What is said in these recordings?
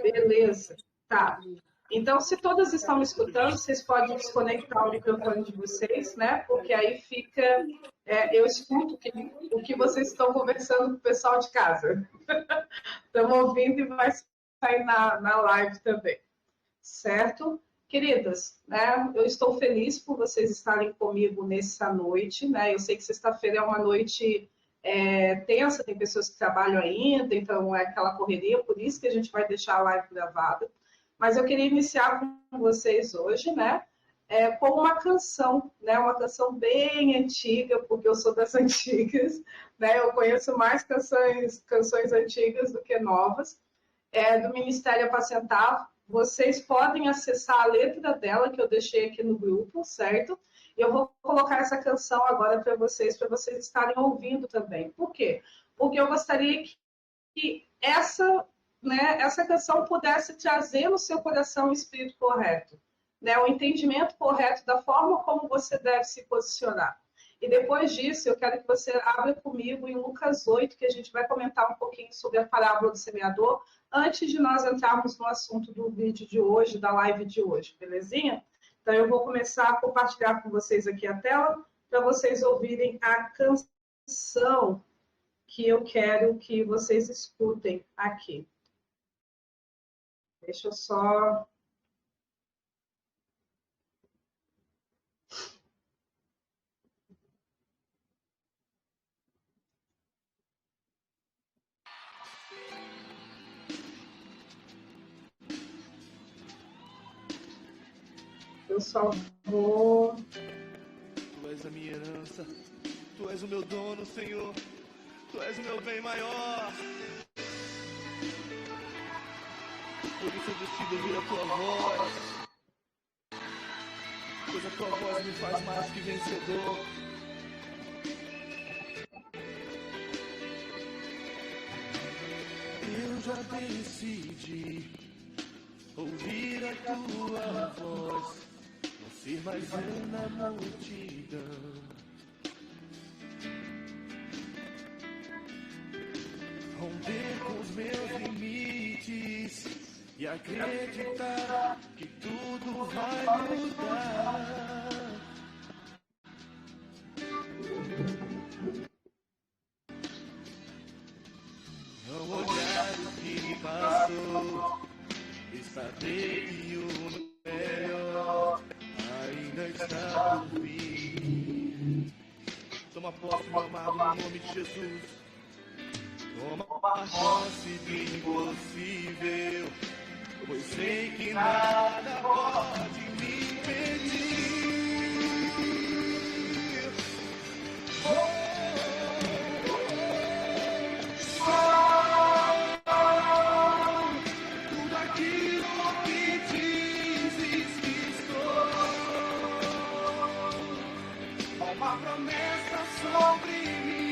Beleza. Tá. Então, se todas estão me escutando, vocês podem desconectar o microfone de vocês, né? Porque aí fica... eu escuto o que vocês estão conversando com o pessoal de casa. Estamos ouvindo e vai sair na live também. Certo? Queridas, né? Eu estou feliz por vocês estarem comigo nessa noite, né? Eu sei que sexta-feira é uma noite tensa, tem pessoas que trabalham ainda, então é aquela correria, por isso que a gente vai deixar a live gravada. Mas eu queria iniciar com vocês hoje, né? Com uma canção, né? Uma canção bem antiga, porque eu sou das antigas, né? Eu conheço mais canções antigas do que novas, do Ministério Apacentar. Vocês podem acessar a letra dela, que eu deixei aqui no grupo, certo? E eu vou colocar essa canção agora para vocês estarem ouvindo também. Por quê? Porque eu gostaria que essa canção pudesse trazer no seu coração o espírito correto, né? O entendimento correto da forma como você deve se posicionar. E depois disso, eu quero que você abra comigo em Lucas 8, que a gente vai comentar um pouquinho sobre a parábola do semeador, antes de nós entrarmos no assunto do vídeo de hoje, da live de hoje, belezinha? Então, eu vou começar a compartilhar com vocês aqui a tela, para vocês ouvirem a canção que eu quero que vocês escutem aqui. Deixa eu só... Eu só vou... Tu és a minha herança, Tu és o meu dono, Senhor, Tu és o meu bem maior. Por isso eu decido ouvir a Tua voz, pois a Tua voz me faz mais que vencedor. Eu já decidi ouvir a Tua voz, não ser mais eu na multidão. Romper com os meus limites e acreditar que tudo vai mudar. Não olhar o que me passou e saber que o melhor ainda está por vir. Toma posse, meu amado, no nome de Jesus. Toma posse do impossível, pois sei que nada pode me impedir. Tudo aquilo que dizes que estou, há uma promessa sobre mim.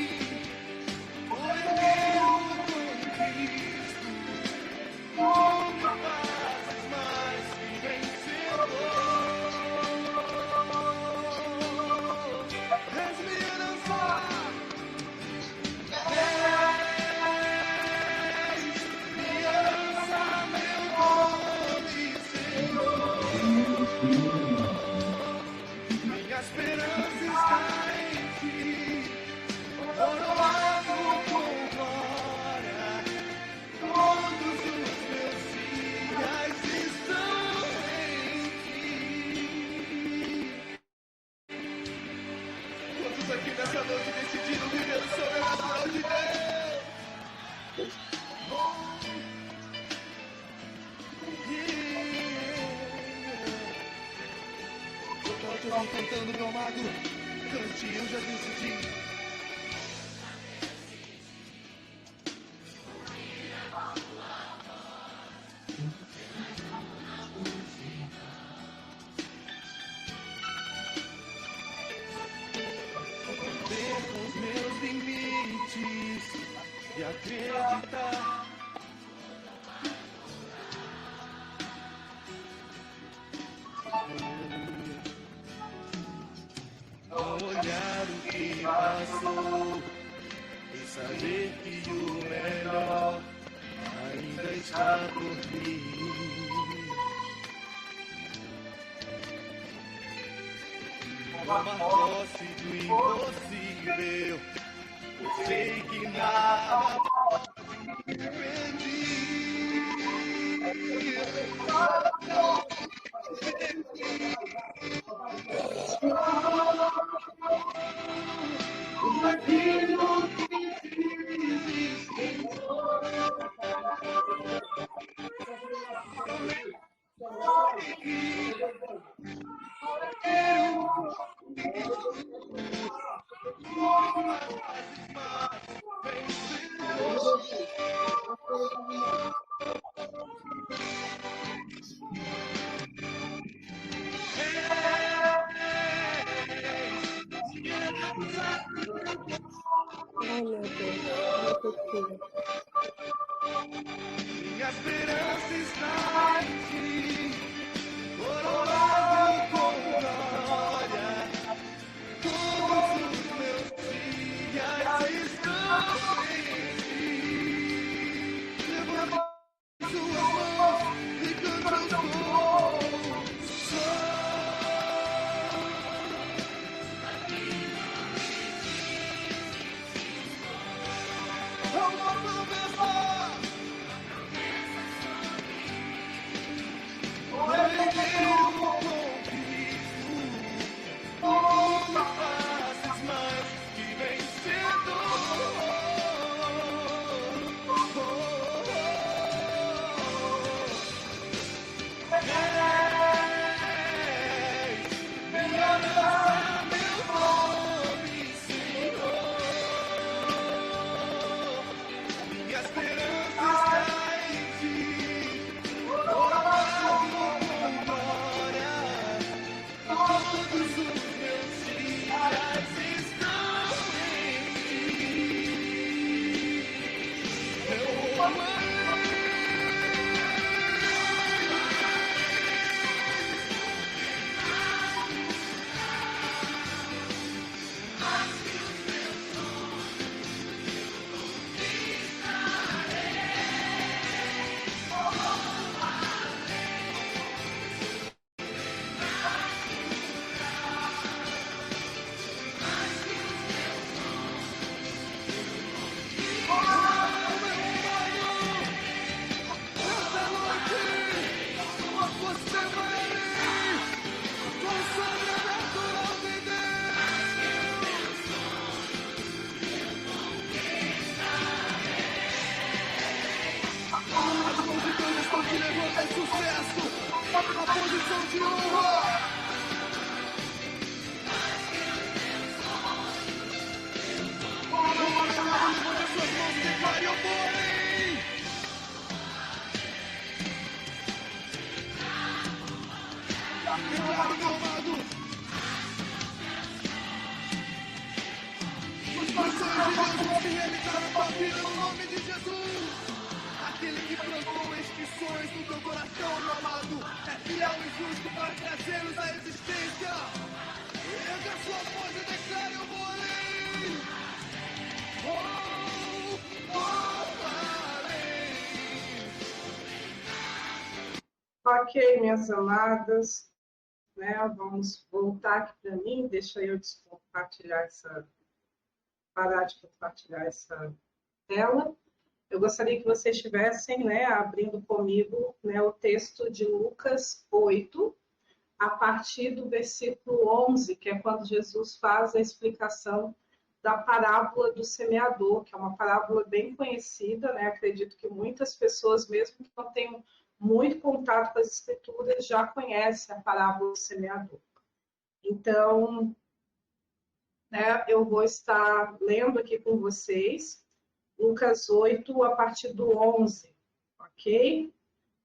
Nunca fazes mais que vencedor. És minha herança, meu nome, Senhor. Minha esperança está em Ti, coroado com glória. Todos os meus dias estão em Ti. Quantos aqui nessa noite decidiram viver o sobrenatural de Deus? Eu quero te ouvir cantando, meu amado. Cante, eu já decidi. E acreditar não olhar o que passou a dormir. Tomar posse do impossível, eu sei que nada pode impedir. Ai, meu Deus, não consigo. Minha esperança está em ti, coroado com glória. Todos os meus dias estão em ti. Levanta suas mãos e canta o som. Ok, minhas amadas, né? Vamos voltar aqui para mim. Deixa eu parar de compartilhar essa tela. Eu gostaria que vocês estivessem, né, abrindo comigo, né, o texto de Lucas 8, a partir do versículo 11, que é quando Jesus faz a explicação da parábola do semeador, que é uma parábola bem conhecida, né? Acredito que muitas pessoas, mesmo que não tenham muito contato com as escrituras, já conhecem a parábola do semeador. Então, né, eu vou estar lendo aqui com vocês Lucas 8, a partir do 11, ok?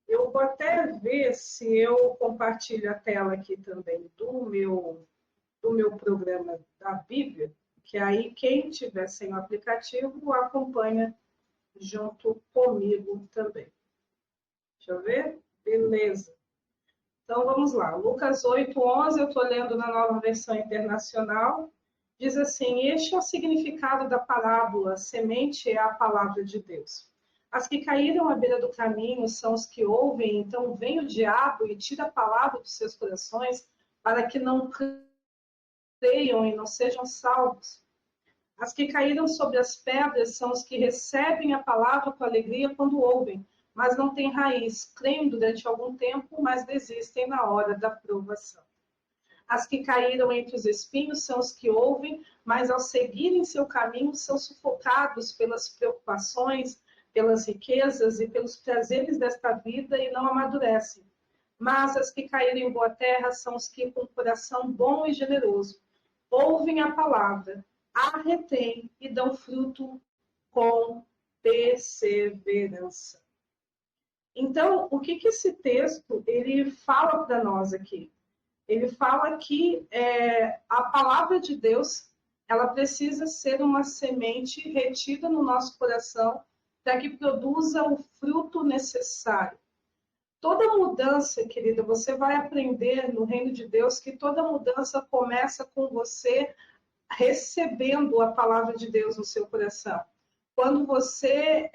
Eu vou até ver se eu compartilho a tela aqui também do meu programa da Bíblia, que aí quem tiver sem o aplicativo acompanha junto comigo também. Deixa eu ver? Beleza. Então, vamos lá. Lucas 8, 11, eu estou lendo na Nova Versão Internacional. Diz assim: este é o significado da parábola, semente é a palavra de Deus. As que caíram à beira do caminho são os que ouvem, então vem o diabo e tira a palavra dos seus corações para que não creiam e não sejam salvos. As que caíram sobre as pedras são os que recebem a palavra com alegria quando ouvem, mas não têm raiz, creem durante algum tempo, mas desistem na hora da provação. As que caíram entre os espinhos são os que ouvem, mas ao seguirem seu caminho são sufocados pelas preocupações, pelas riquezas e pelos prazeres desta vida e não amadurecem. Mas as que caíram em boa terra são os que, com coração bom e generoso, ouvem a palavra, a retêm e dão fruto com perseverança. Então, o que esse texto ele fala para nós aqui? Ele fala que a palavra de Deus ela precisa ser uma semente retida no nosso coração para que produza o fruto necessário. Toda mudança, querida, você vai aprender no reino de Deus que toda mudança começa com você recebendo a palavra de Deus no seu coração. Quando você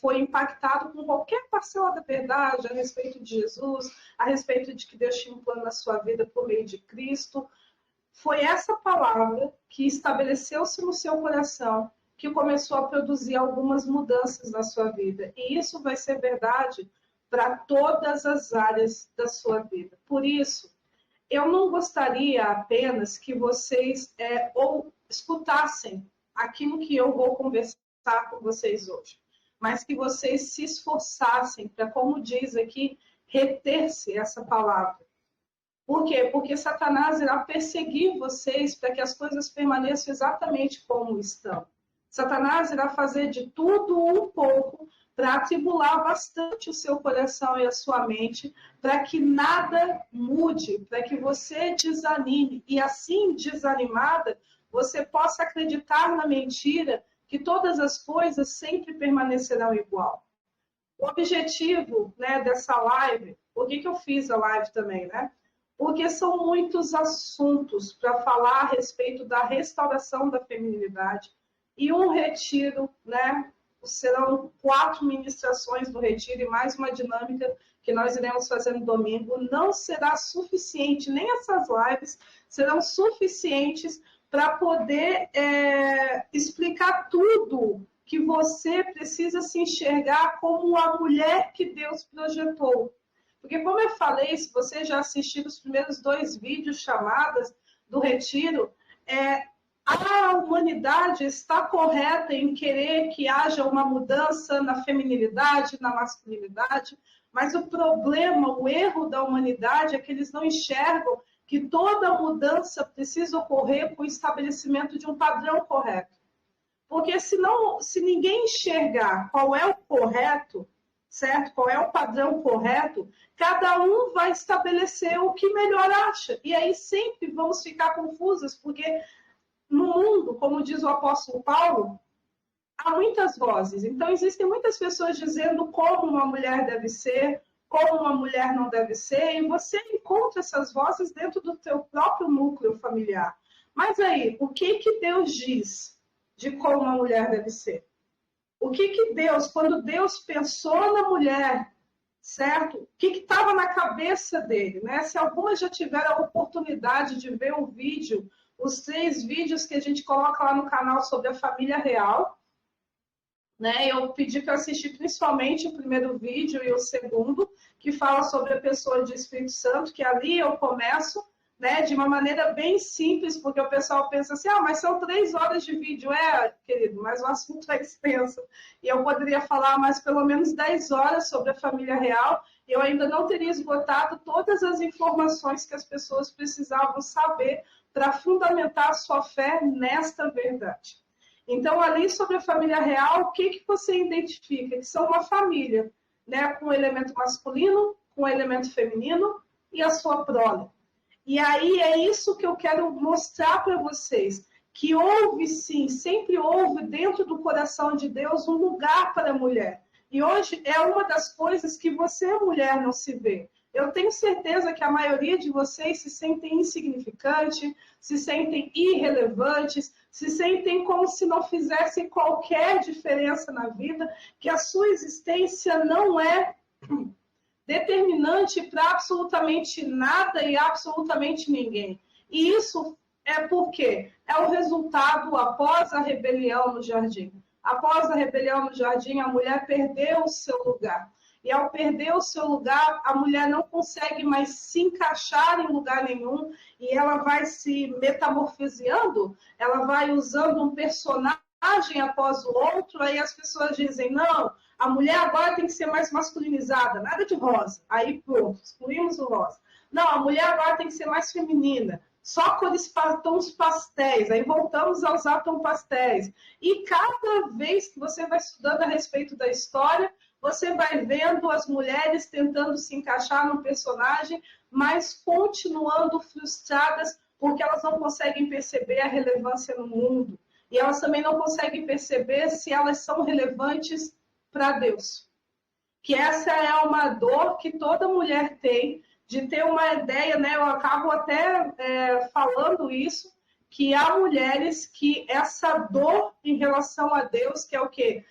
foi impactado com qualquer parcela da verdade a respeito de Jesus, a respeito de que Deus tinha um plano na sua vida por meio de Cristo, foi essa palavra que estabeleceu-se no seu coração que começou a produzir algumas mudanças na sua vida. E isso vai ser verdade para todas as áreas da sua vida. Por isso, eu não gostaria apenas que vocês ou escutassem aquilo que eu vou conversar com vocês hoje, mas que vocês se esforçassem para, como diz aqui, reter-se essa palavra. Por quê? Porque Satanás irá perseguir vocês para que as coisas permaneçam exatamente como estão. Satanás irá fazer de tudo um pouco para atribular bastante o seu coração e a sua mente, para que nada mude, para que você desanime. E assim, desanimada, você possa acreditar na mentira que todas as coisas sempre permanecerão igual. O objetivo, dessa live, por que eu fiz a live também, Porque são muitos assuntos para falar a respeito da restauração da feminilidade e um retiro, Serão 4 ministrações do retiro e mais uma dinâmica que nós iremos fazer no domingo. Não será suficiente, nem essas lives serão suficientes para poder explicar tudo que você precisa se enxergar como a mulher que Deus projetou. Porque, como eu falei, se você já assistiu os primeiros 2 vídeos chamadas do retiro, a humanidade está correta em querer que haja uma mudança na feminilidade, na masculinidade, mas o problema, o erro da humanidade é que eles não enxergam que toda mudança precisa ocorrer com o estabelecimento de um padrão correto. Porque se ninguém enxergar qual é o correto, certo? Qual é o padrão correto, cada um vai estabelecer o que melhor acha. E aí sempre vamos ficar confusas, porque no mundo, como diz o apóstolo Paulo, há muitas vozes. Então, existem muitas pessoas dizendo como uma mulher deve ser, como uma mulher não deve ser, e você encontra essas vozes dentro do teu próprio núcleo familiar. Mas aí, o que Deus diz de como uma mulher deve ser? O que Deus, quando Deus pensou na mulher, certo? O que estava na cabeça dele, Se algumas já tiveram a oportunidade de ver o vídeo, os 3 vídeos que a gente coloca lá no canal sobre a família real, Eu pedi para assistir principalmente o primeiro vídeo e o segundo, que fala sobre a pessoa de Espírito Santo, que ali eu começo, de uma maneira bem simples, porque o pessoal pensa assim, mas são 3 horas de vídeo. Querido, mas o assunto é extenso. E eu poderia falar mais pelo menos 10 horas sobre a família real, e eu ainda não teria esgotado todas as informações que as pessoas precisavam saber para fundamentar a sua fé nesta verdade. Então, ali sobre a família real, o que você identifica? Que são uma família, com o elemento masculino, com o elemento feminino e a sua prole. E aí é isso que eu quero mostrar para vocês, que houve sim, sempre houve dentro do coração de Deus um lugar para a mulher. E hoje é uma das coisas que você, mulher, não se vê. Eu tenho certeza que a maioria de vocês se sentem insignificantes, se sentem irrelevantes, se sentem como se não fizessem qualquer diferença na vida, que a sua existência não é determinante para absolutamente nada e absolutamente ninguém. E isso é porque é o resultado após a rebelião no jardim. Após a rebelião no jardim, a mulher perdeu o seu lugar. E ao perder o seu lugar, a mulher não consegue mais se encaixar em lugar nenhum e ela vai se metamorfoseando, ela vai usando um personagem após o outro, aí as pessoas dizem, não, a mulher agora tem que ser mais masculinizada, nada de rosa. Aí pronto, excluímos o rosa. Não, a mulher agora tem que ser mais feminina, só cores tons pastéis, aí voltamos a usar tons pastéis. E cada vez que você vai estudando a respeito da história, você vai vendo as mulheres tentando se encaixar no personagem, mas continuando frustradas porque elas não conseguem perceber a relevância no mundo. E elas também não conseguem perceber se elas são relevantes para Deus. Que essa é uma dor que toda mulher tem, de ter uma ideia, né? Eu acabo até falando isso, que há mulheres que essa dor em relação a Deus, que é o quê?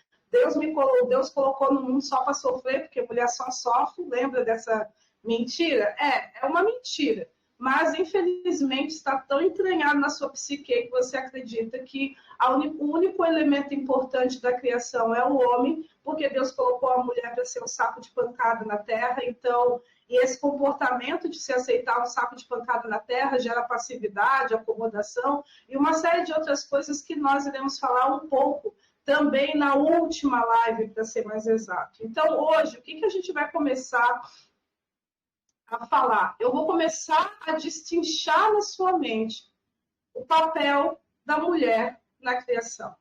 Deus colocou no mundo só para sofrer, porque mulher só sofre, lembra dessa mentira? É uma mentira. Mas, infelizmente, está tão entranhado na sua psique que você acredita que o único elemento importante da criação é o homem, porque Deus colocou a mulher para ser um saco de pancada na terra. Então, e esse comportamento de se aceitar um saco de pancada na terra gera passividade, acomodação e uma série de outras coisas que nós iremos falar um pouco também na última live, para ser mais exato. Então, hoje, o que a gente vai começar a falar? Eu vou começar a destrinchar na sua mente o papel da mulher na criação.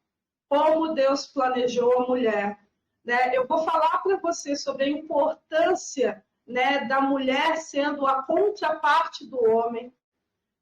Como Deus planejou a mulher. Né? Eu vou falar para você sobre a importância, né, da mulher sendo a contraparte do homem.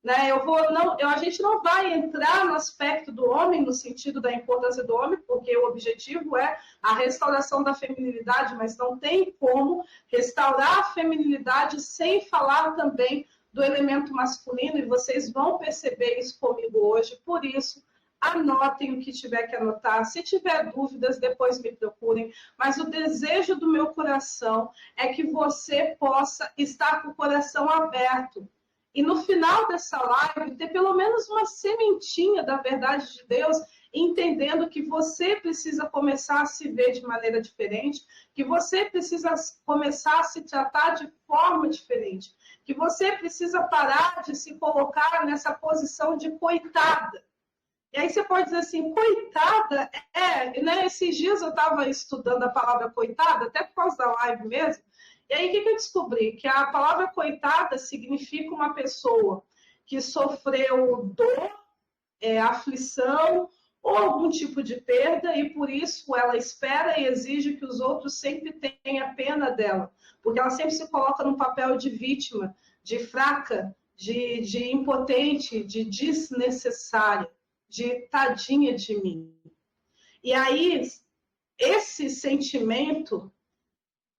Né? A gente não vai entrar no aspecto do homem, no sentido da importância do homem, porque o objetivo é a restauração da feminilidade, mas não tem como restaurar a feminilidade sem falar também do elemento masculino, e vocês vão perceber isso comigo hoje. Por isso, anotem o que tiver que anotar. Se tiver dúvidas, depois me procurem. Mas o desejo do meu coração é que você possa estar com o coração aberto. E no final dessa live, ter pelo menos uma sementinha da verdade de Deus, entendendo que você precisa começar a se ver de maneira diferente, que você precisa começar a se tratar de forma diferente, que você precisa parar de se colocar nessa posição de coitada. E aí você pode dizer assim, coitada, né? Esses dias eu estava estudando a palavra coitada, até por causa da live mesmo. E aí, o que eu descobri? Que a palavra coitada significa uma pessoa que sofreu dor, aflição ou algum tipo de perda e, por isso, ela espera e exige que os outros sempre tenham pena dela. Porque ela sempre se coloca num papel de vítima, de fraca, de impotente, de desnecessária, de tadinha de mim. E aí, esse sentimento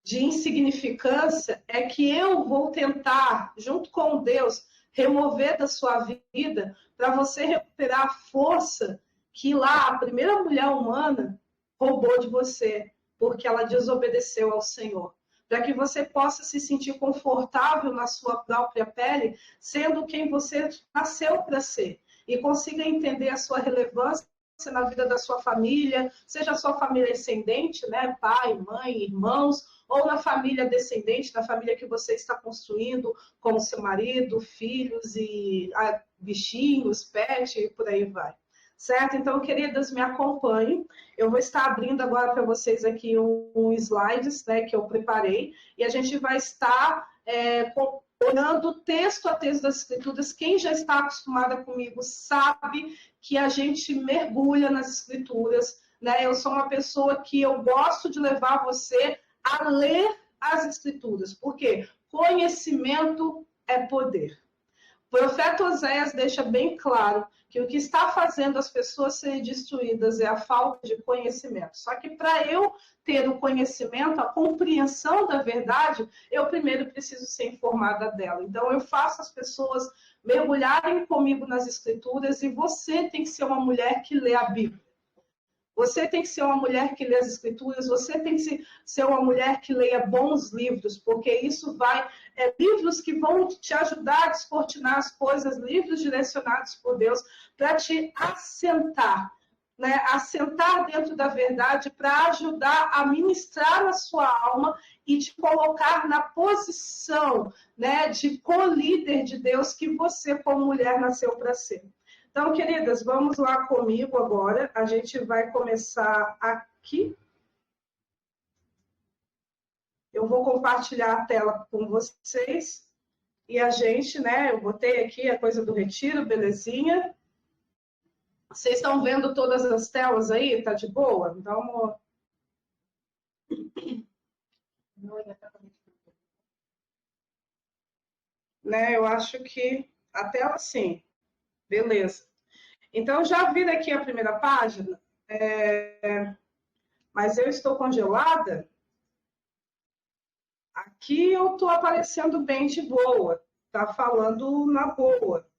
de insignificância é que eu vou tentar, junto com Deus, remover da sua vida para você recuperar a força que lá a primeira mulher humana roubou de você, porque ela desobedeceu ao Senhor. Para que você possa se sentir confortável na sua própria pele, sendo quem você nasceu para ser, e consiga entender a sua relevância na vida da sua família, seja a sua família ascendente, né? Pai, mãe, irmãos, ou na família descendente, na família que você está construindo com o seu marido, filhos e bichinhos, pet e por aí vai. Certo? Então, queridas, me acompanhem. Eu vou estar abrindo agora para vocês aqui um slides, né, que eu preparei, e a gente vai estar olhando texto a texto das Escrituras. Quem já está acostumada comigo sabe que a gente mergulha nas Escrituras, né? Eu sou uma pessoa que eu gosto de levar você a ler as Escrituras, porque conhecimento é poder. O profeta Oséias deixa bem claro que o que está fazendo as pessoas serem destruídas é a falta de conhecimento. Só que para eu ter o conhecimento, a compreensão da verdade, eu primeiro preciso ser informada dela. Então, eu faço as pessoas mergulharem comigo nas Escrituras, e você tem que ser uma mulher que lê a Bíblia. Você tem que ser uma mulher que lê as Escrituras, você tem que ser uma mulher que leia bons livros, porque isso vai... livros que vão te ajudar a descortinar as coisas, livros direcionados por Deus, para te assentar, né? Assentar dentro da verdade, para ajudar a ministrar a sua alma e te colocar na posição, né, de co-líder de Deus que você, como mulher, nasceu para ser. Então, queridas, vamos lá comigo agora. A gente vai começar aqui. Eu vou compartilhar a tela com vocês. E a gente, né, eu botei aqui a coisa do retiro, belezinha. Vocês estão vendo todas as telas aí? Tá de boa? Então, né, eu acho que a tela sim. Beleza. Então, já vi aqui a primeira página, mas eu estou congelada. Aqui eu estou aparecendo bem de boa, tá falando na boa.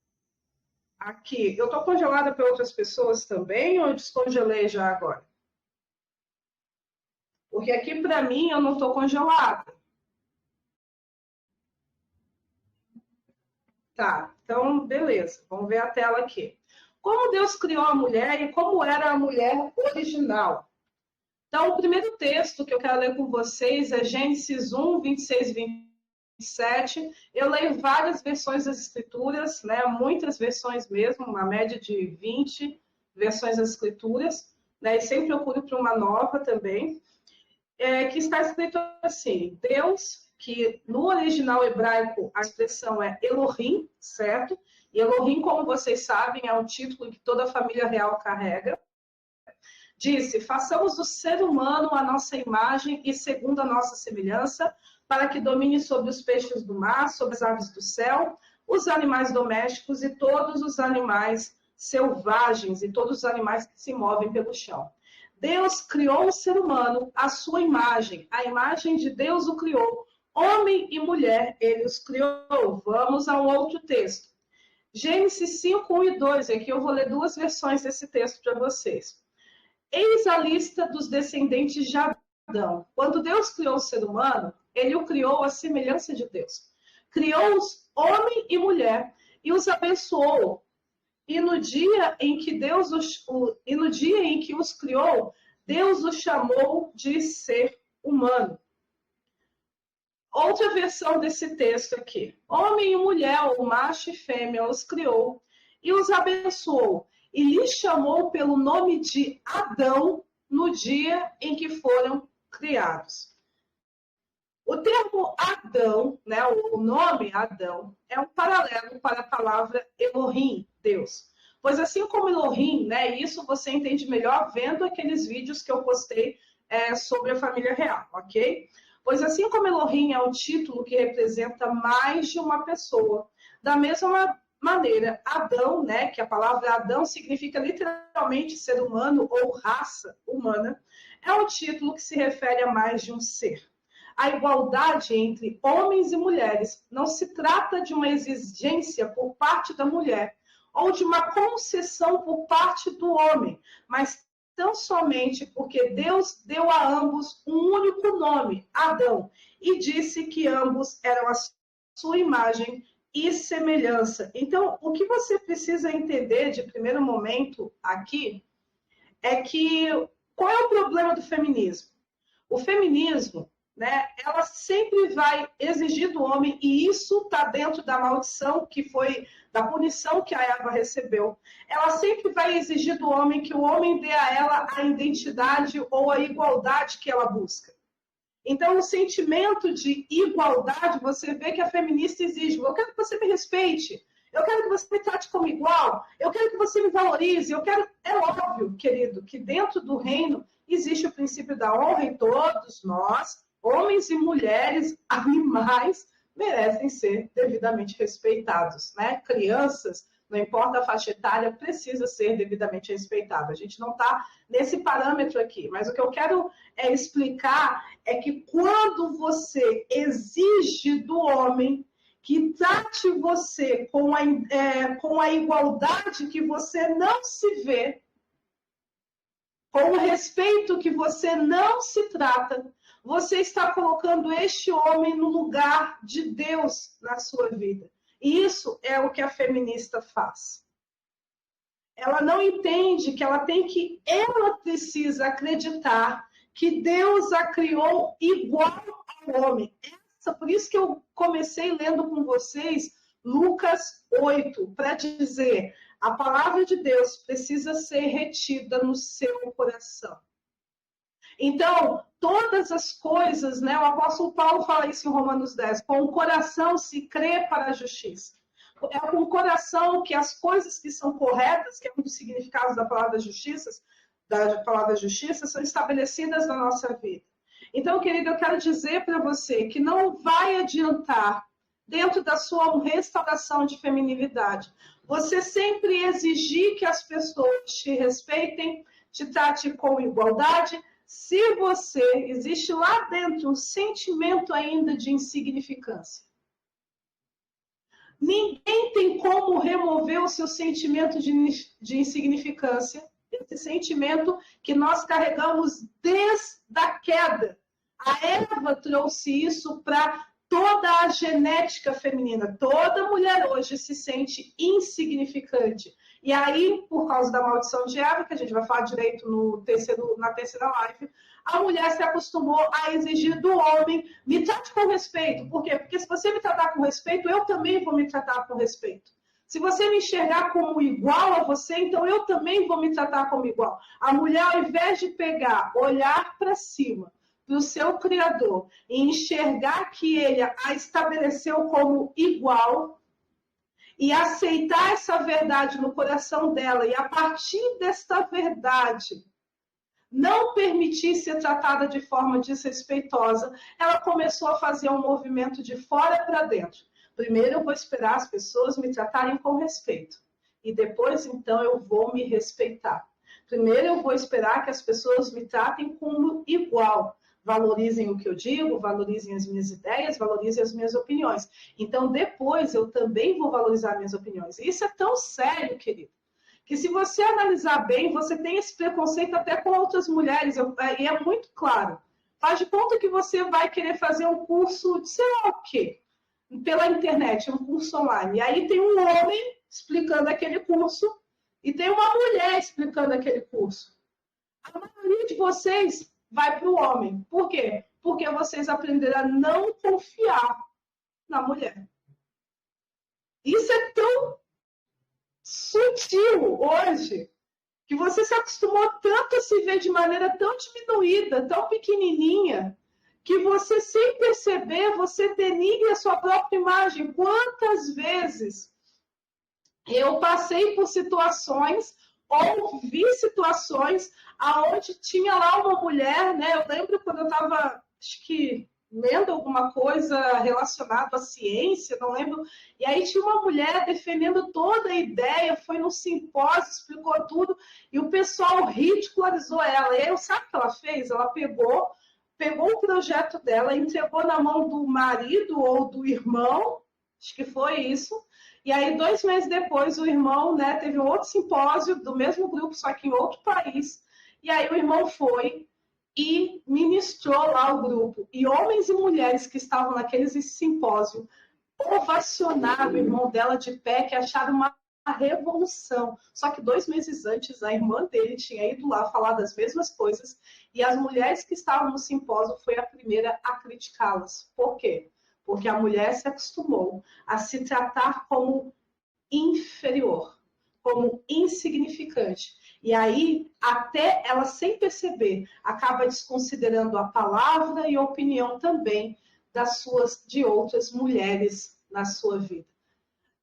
Aqui, eu estou congelada para outras pessoas também, ou eu descongelei já agora? Porque aqui, para mim, eu não estou congelada. Tá, então, beleza. Vamos ver a tela aqui. Como Deus criou a mulher e como era a mulher original. Então, o primeiro texto que eu quero ler com vocês é Gênesis 1, 26 e 27. Eu leio várias versões das Escrituras, né? Muitas versões mesmo, uma média de 20 versões das Escrituras, né? E sempre procuro para uma nova também, que está escrito assim: Deus, que no original hebraico a expressão é Elohim, certo? E Elohim, como vocês sabem, é um título que toda a família real carrega. Disse: façamos do ser humano a nossa imagem e segundo a nossa semelhança, para que domine sobre os peixes do mar, sobre as aves do céu, os animais domésticos e todos os animais selvagens e todos os animais que se movem pelo chão. Deus criou o ser humano à sua imagem, a imagem de Deus o criou. Homem e mulher, ele os criou. Vamos a um outro texto. Gênesis 5, 1 e 2. Aqui eu vou ler duas versões desse texto para vocês. Eis a lista dos descendentes de Adão. Quando Deus criou o ser humano, ele o criou à semelhança de Deus. Criou-os homem e mulher e os abençoou. E no dia em que os criou, Deus os chamou de ser humano. Outra versão desse texto aqui. Homem e mulher, ou macho e fêmea, os criou e os abençoou. E lhes chamou pelo nome de Adão no dia em que foram criados. O termo Adão, né, o nome Adão, é um paralelo para a palavra Elohim, Deus. Pois assim como Elohim, né, isso você entende melhor vendo aqueles vídeos que eu postei sobre a família real, ok? Pois assim como Elohim é um título que representa mais de uma pessoa, da mesma maneira, Adão, né, que a palavra Adão significa literalmente ser humano ou raça humana, é um título que se refere a mais de um ser. A igualdade entre homens e mulheres não se trata de uma exigência por parte da mulher ou de uma concessão por parte do homem, mas tão somente porque Deus deu a ambos um único nome, Adão, e disse que ambos eram a sua imagem e semelhança. Então, o que você precisa entender de primeiro momento aqui é que qual é o problema do feminismo? O feminismo, né, ela sempre vai exigir do homem, e isso está dentro da maldição que foi, da punição que a Eva recebeu. Ela sempre vai exigir do homem que o homem dê a ela a identidade ou a igualdade que ela busca. Então, o sentimento de igualdade, você vê que a feminista exige. Eu quero que você me respeite, eu quero que você me trate como igual, eu quero que você me valorize, eu quero... É óbvio, querido, que dentro do reino existe o princípio da honra e todos nós, homens e mulheres, animais, merecem ser devidamente respeitados, né? Crianças, não importa a faixa etária, precisa ser devidamente respeitado. A gente não está nesse parâmetro aqui, mas o que eu quero explicar é que quando você exige do homem que trate você com a igualdade que você não se vê, com o respeito que você não se trata, você está colocando este homem no lugar de Deus na sua vida. E isso é o que a feminista faz. Ela não entende que ela precisa acreditar que Deus a criou igual ao homem. Por isso que eu comecei lendo com vocês Lucas 8, para dizer, a palavra de Deus precisa ser retida no seu coração. Então, todas as coisas, né? O apóstolo Paulo fala isso em Romanos 10, com o coração se crê para a justiça. É com o coração que as coisas que são corretas, que é um dos significados da palavra justiça, são estabelecidas na nossa vida. Então, querido, eu quero dizer para você que não vai adiantar, dentro da sua restauração de feminilidade, você sempre exigir que as pessoas te respeitem, te tratem com igualdade, se existe lá dentro um sentimento ainda de insignificância. Ninguém tem como remover o seu sentimento de insignificância, esse sentimento que nós carregamos desde a queda. A Eva trouxe isso para toda a genética feminina. Toda mulher hoje se sente insignificante. E aí, por causa da maldição de Eva, que a gente vai falar direito na terceira live, a mulher se acostumou a exigir do homem, me trate com respeito. Por quê? Porque se você me tratar com respeito, eu também vou me tratar com respeito. Se você me enxergar como igual a você, então eu também vou me tratar como igual. A mulher, ao invés de olhar para cima, para o seu Criador, e enxergar que ele a estabeleceu como igual, e aceitar essa verdade no coração dela, e a partir desta verdade, não permitir ser tratada de forma desrespeitosa, ela começou a fazer um movimento de fora para dentro. Primeiro eu vou esperar as pessoas me tratarem com respeito. E depois, então, eu vou me respeitar. Primeiro eu vou esperar que as pessoas me tratem como igual. Valorizem o que eu digo, valorizem as minhas ideias, valorizem as minhas opiniões. Então, depois, eu também vou valorizar minhas opiniões. Isso é tão sério, querido, que se você analisar bem, você tem esse preconceito até com outras mulheres, e é muito claro. Faz de conta que você vai querer fazer um curso de sei lá o quê, pela internet, um curso online. E aí tem um homem explicando aquele curso e tem uma mulher explicando aquele curso. A maioria de vocês vai para o homem. Por quê? Porque vocês aprenderam a não confiar na mulher. Isso é tão sutil hoje, que você se acostumou tanto a se ver de maneira tão diminuída, tão pequenininha, que você, sem perceber, você denigre a sua própria imagem. Quantas vezes eu passei por situações, ou vi situações, aonde tinha lá uma mulher, né? Eu lembro quando eu estava, acho que lendo alguma coisa relacionada à ciência, não lembro, e aí tinha uma mulher defendendo toda a ideia, foi num simpósio, explicou tudo, e o pessoal ridicularizou ela. E aí, sabe o que ela fez? Ela pegou o projeto dela, entregou na mão do marido ou do irmão, acho que foi isso, e aí 2 meses depois o irmão, né, teve um outro simpósio do mesmo grupo, só que em outro país, e aí o irmão foi e ministrou lá o grupo. E homens e mulheres que estavam naquele simpósio ovacionaram o irmão dela de pé, que acharam uma revolução. Só que 2 meses antes, a irmã dele tinha ido lá falar das mesmas coisas, e as mulheres que estavam no simpósio foi a primeira a criticá-las. Por quê? Porque a mulher se acostumou a se tratar como inferior, como insignificante. E aí, até ela, sem perceber, acaba desconsiderando a palavra e a opinião também de outras mulheres na sua vida.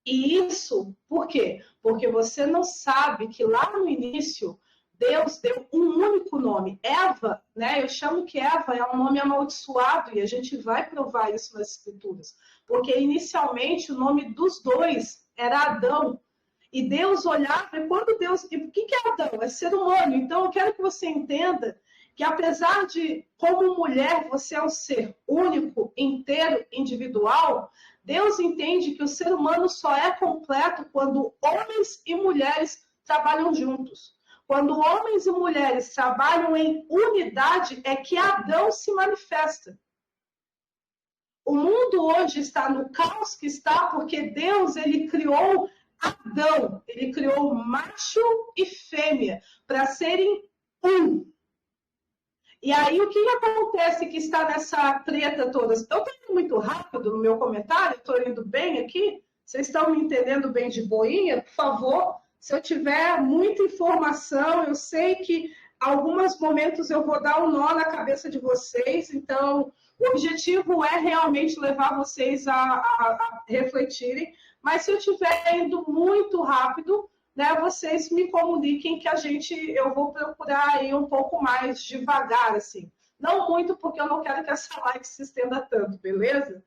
E isso, por quê? Porque você não sabe que lá no início, Deus deu um único nome. Eva, né? Eu chamo que Eva é um nome amaldiçoado e a gente vai provar isso nas Escrituras. Porque inicialmente o nome dos dois era Adão. E Deus olhava, e quando Deus... E o que é Adão? É ser humano. Então eu quero que você entenda que apesar de, como mulher, você é um ser único, inteiro, individual, Deus entende que o ser humano só é completo quando homens e mulheres trabalham juntos. Quando homens e mulheres trabalham em unidade, é que Adão se manifesta. O mundo hoje está no caos que está porque Deus, ele criou Adão, ele criou macho e fêmea para serem um. E aí, o que acontece que está nessa treta toda? Eu estou indo muito rápido no meu comentário? Estou indo bem aqui? Vocês estão me entendendo bem de boinha? Por favor, se eu tiver muita informação, eu sei que em alguns momentos eu vou dar um nó na cabeça de vocês, então o objetivo é realmente levar vocês a refletirem, mas se eu estiver indo muito rápido, né, vocês me comuniquem que eu vou procurar ir um pouco mais devagar, assim. Não muito, porque eu não quero que essa live se estenda tanto, beleza?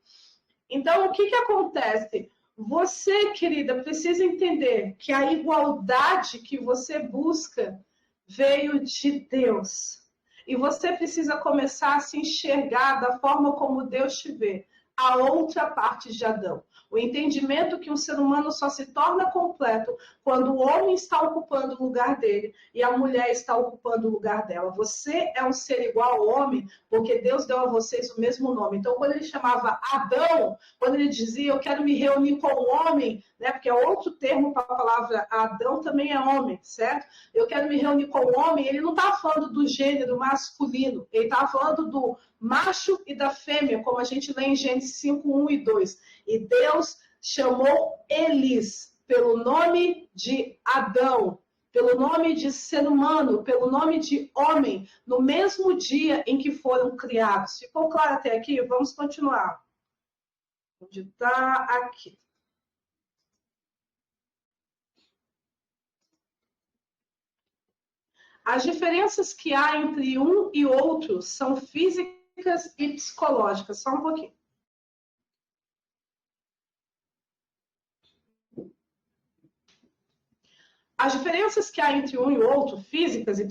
Então, o que acontece? Você, querida, precisa entender que a igualdade que você busca veio de Deus. E você precisa começar a se enxergar da forma como Deus te vê. A outra parte de Adão. O entendimento que um ser humano só se torna completo quando o homem está ocupando o lugar dele e a mulher está ocupando o lugar dela. Você é um ser igual ao homem porque Deus deu a vocês o mesmo nome. Então, quando ele chamava Adão, quando ele dizia eu quero me reunir com o homem, né, porque é outro termo para a palavra Adão também é homem, certo? Eu quero me reunir com o homem, ele não está falando do gênero masculino, ele está falando do macho e da fêmea, como a gente lê em Gênesis 5, 1 e 2. E Deus chamou eles pelo nome de Adão, pelo nome de ser humano, pelo nome de homem, no mesmo dia em que foram criados. Ficou claro até aqui? Vamos continuar. Onde está? Aqui. As diferenças que há entre um e outro são físicas e psicológicas. Só um pouquinho. As diferenças que há entre um e outro, físicas e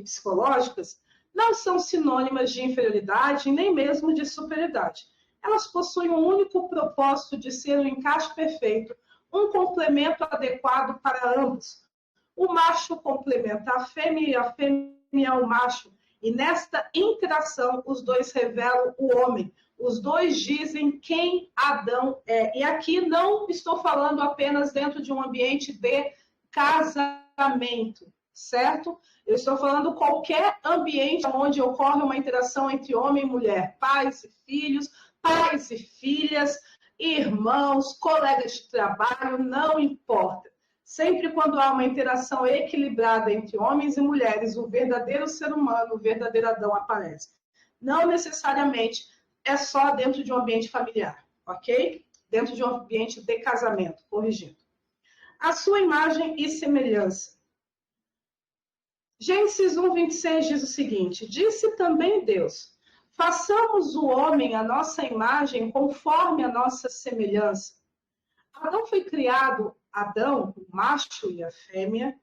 psicológicas, não são sinônimas de inferioridade nem mesmo de superioridade. Elas possuem um único propósito de ser um encaixe perfeito, um complemento adequado para ambos. O macho complementa a fêmea e a fêmea o macho. E nesta interação, os dois revelam o homem. Os dois dizem quem Adão é. E aqui não estou falando apenas dentro de um ambiente de casamento, certo? Eu estou falando qualquer ambiente onde ocorre uma interação entre homem e mulher, pais e filhos, pais e filhas, irmãos, colegas de trabalho, não importa. Sempre quando há uma interação equilibrada entre homens e mulheres, o verdadeiro ser humano, o verdadeiro Adão aparece. Não necessariamente é só dentro de um ambiente familiar, ok? Dentro de um ambiente de casamento, corrigindo. A sua imagem e semelhança. Gênesis 1, 26 diz o seguinte: disse também Deus, façamos o homem à nossa imagem conforme a nossa semelhança. Adão foi criado, Adão, o macho e a fêmea,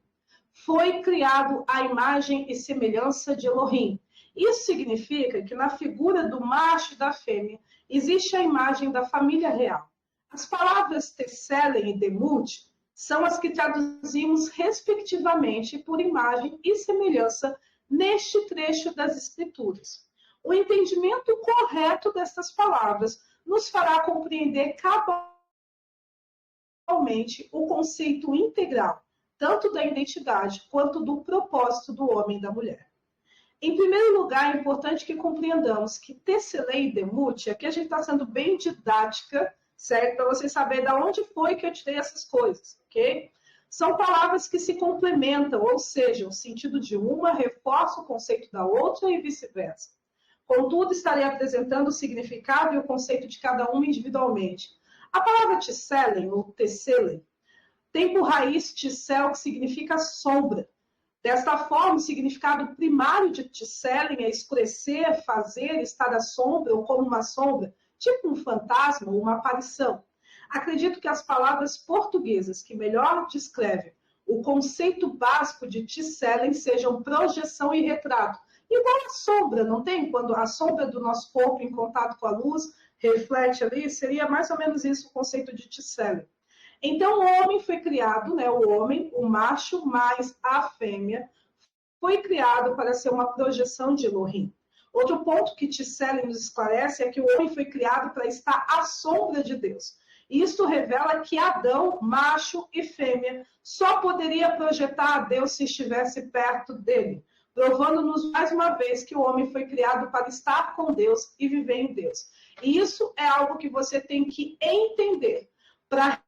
foi criado à imagem e semelhança de Elohim. Isso significa que na figura do macho e da fêmea existe a imagem da família real. As palavras Tesselen e Demut são as que traduzimos respectivamente por imagem e semelhança neste trecho das Escrituras. O entendimento correto destas palavras nos fará compreender cabalmente o conceito integral, tanto da identidade quanto do propósito do homem e da mulher. Em primeiro lugar, é importante que compreendamos que Tesselen e Demut, aqui a gente está sendo bem didática, certo? Para vocês saberem de onde foi que eu tirei essas coisas, ok? São palavras que se complementam, ou seja, o sentido de uma reforça o conceito da outra e vice-versa. Contudo, estarei apresentando o significado e o conceito de cada uma individualmente. A palavra Tesselen, ou Tesselen, tem por raiz Tissel, que significa sombra. Desta forma, o significado primário de tselen é escurecer, fazer, estar à sombra ou como uma sombra, tipo um fantasma ou uma aparição. Acredito que as palavras portuguesas que melhor descrevem o conceito básico de tselen sejam projeção e retrato. Igual a sombra, não tem? Quando a sombra do nosso corpo em contato com a luz reflete ali, seria mais ou menos isso o conceito de tselen. Então, o homem foi criado, né? O homem, o macho mais a fêmea, foi criado para ser uma projeção de Elohim. Outro ponto que tselen nos esclarece é que o homem foi criado para estar à sombra de Deus. Isto revela que Adão, macho e fêmea, só poderia projetar a Deus se estivesse perto dele, provando-nos mais uma vez que o homem foi criado para estar com Deus e viver em Deus. E isso é algo que você tem que entender. Para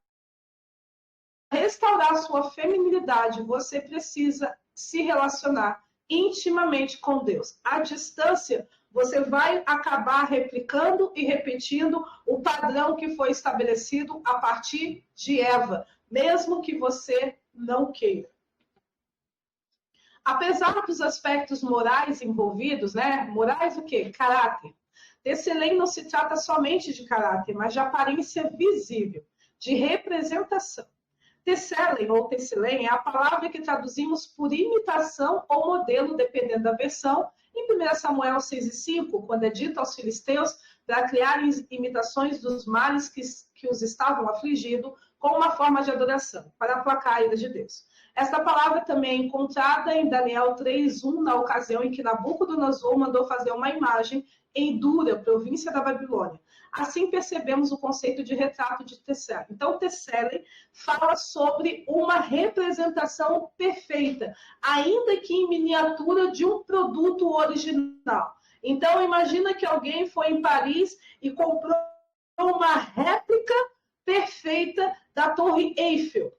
restaurar sua feminilidade, você precisa se relacionar intimamente com Deus. À distância, você vai acabar replicando e repetindo o padrão que foi estabelecido a partir de Eva, mesmo que você não queira. Apesar dos aspectos morais envolvidos, né? Morais o quê? Caráter. Tselen não se trata somente de caráter, mas de aparência visível, de representação. Tselen ou Tselen é a palavra que traduzimos por imitação ou modelo, dependendo da versão, em 1 Samuel 6:5, quando é dito aos filisteus para criarem imitações dos males que os estavam afligindo, como uma forma de adoração, para aplacar a ira de Deus. Esta palavra também é encontrada em Daniel 3:1, na ocasião em que Nabucodonosor mandou fazer uma imagem em Dura, província da Babilônia. Assim percebemos o conceito de retrato de Tselen. Então, Tselen fala sobre uma representação perfeita, ainda que em miniatura de um produto original. Então, imagina que alguém foi em Paris e comprou uma réplica perfeita da Torre Eiffel.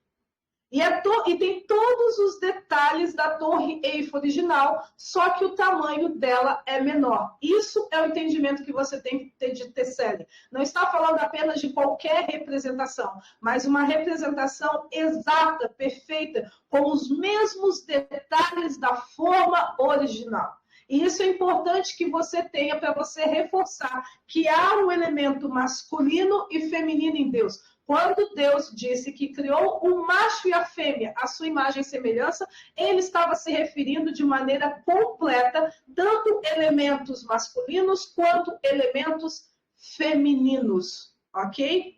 E tem todos os detalhes da Torre Eiffel original, só que o tamanho dela é menor. Isso é o entendimento que você tem que ter de Tselen. Não está falando apenas de qualquer representação, mas uma representação exata, perfeita, com os mesmos detalhes da forma original. E isso é importante que você tenha para você reforçar que há um elemento masculino e feminino em Deus. Quando Deus disse que criou o macho e a fêmea, a sua imagem e semelhança, ele estava se referindo de maneira completa, tanto elementos masculinos quanto elementos femininos, ok?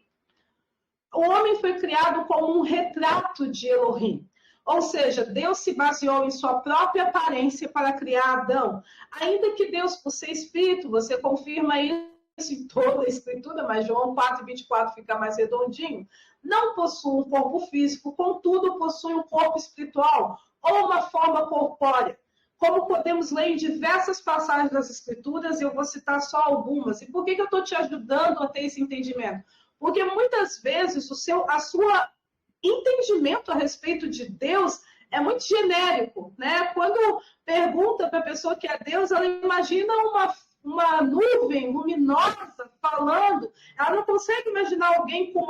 O homem foi criado como um retrato de Elohim. Ou seja, Deus se baseou em sua própria aparência para criar Adão. Ainda que Deus, por ser espírito, você confirma isso em toda a escritura, mas João 4:24 fica mais redondinho, não possui um corpo físico, contudo possui um corpo espiritual ou uma forma corpórea. Como podemos ler em diversas passagens das escrituras, eu vou citar só algumas. E por que eu estou te ajudando a ter esse entendimento? Porque muitas vezes a sua entendimento a respeito de Deus é muito genérico, né? Quando pergunta para a pessoa que é Deus, ela imagina uma nuvem luminosa falando, ela não consegue imaginar alguém com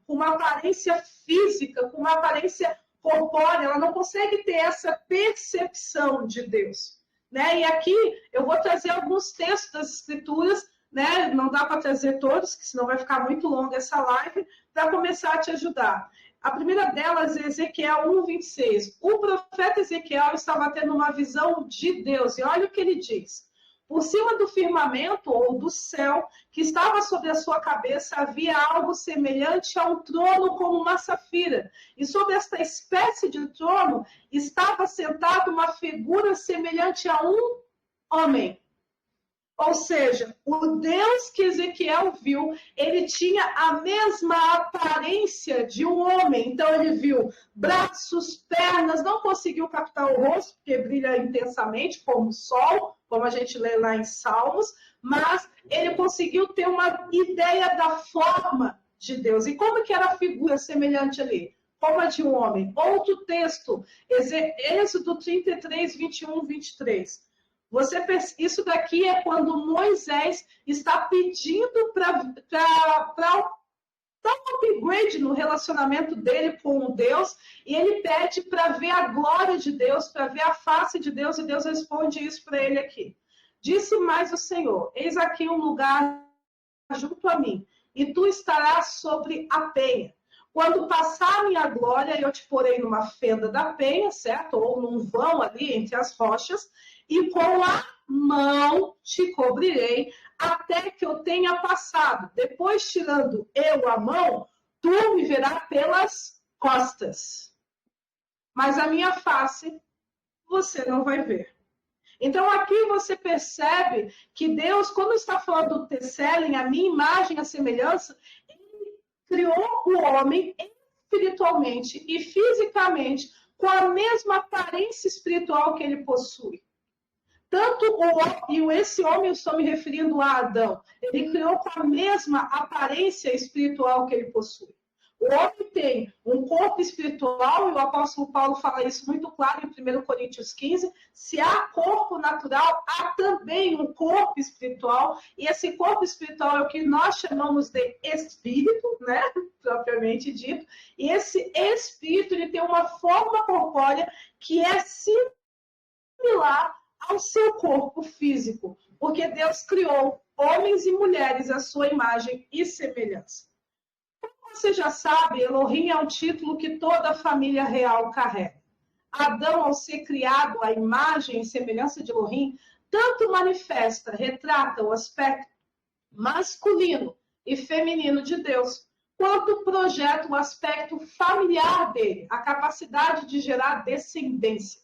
uma aparência física, com uma aparência corpórea, ela não consegue ter essa percepção de Deus, né? E aqui eu vou trazer alguns textos das escrituras, né? Não dá para trazer todos, que senão vai ficar muito longa essa live, para começar a te ajudar. A primeira delas é Ezequiel 1:26. O profeta Ezequiel estava tendo uma visão de Deus, e olha o que ele diz. Por cima do firmamento ou do céu que estava sobre a sua cabeça havia algo semelhante a um trono como uma safira. E sobre esta espécie de trono estava sentada uma figura semelhante a um homem. Ou seja, o Deus que Ezequiel viu, ele tinha a mesma aparência de um homem. Então ele viu braços, pernas, não conseguiu captar o rosto, porque brilha intensamente, como o sol, como a gente lê lá em Salmos, mas ele conseguiu ter uma ideia da forma de Deus. E como que era a figura semelhante ali? Como a de um homem. Outro texto, Êxodo 33, 21, 23. Isso daqui é quando Moisés está pedindo para dá um upgrade no relacionamento dele com Deus, e ele pede para ver a glória de Deus, para ver a face de Deus, e Deus responde isso para ele aqui. Disse mais o Senhor: eis aqui um lugar junto a mim, e tu estarás sobre a penha. Quando passar a minha glória, eu te porei numa fenda da penha, certo? Ou num vão ali entre as rochas, e com a mão te cobrirei até que eu tenha passado. Depois, tirando eu a mão, tu me verás pelas costas. Mas a minha face você não vai ver. Então, aqui você percebe que Deus, quando está falando do Tesselem, a minha imagem, a semelhança, ele criou o homem espiritualmente e fisicamente com a mesma aparência espiritual que ele possui. Tanto esse homem, eu estou me referindo a Adão, ele criou com a mesma aparência espiritual que ele possui. O homem tem um corpo espiritual, e o apóstolo Paulo fala isso muito claro em 1 Coríntios 15, se há corpo natural, há também um corpo espiritual, e esse corpo espiritual é o que nós chamamos de espírito, né? Propriamente dito, e esse espírito ele tem uma forma corpórea que é similar ao seu corpo físico, porque Deus criou homens e mulheres à sua imagem e semelhança. Você já sabe, Elohim é um título que toda a família real carrega. Adão, ao ser criado à imagem e semelhança de Elohim, tanto manifesta, retrata o aspecto masculino e feminino de Deus, quanto projeta o aspecto familiar dele, a capacidade de gerar descendência.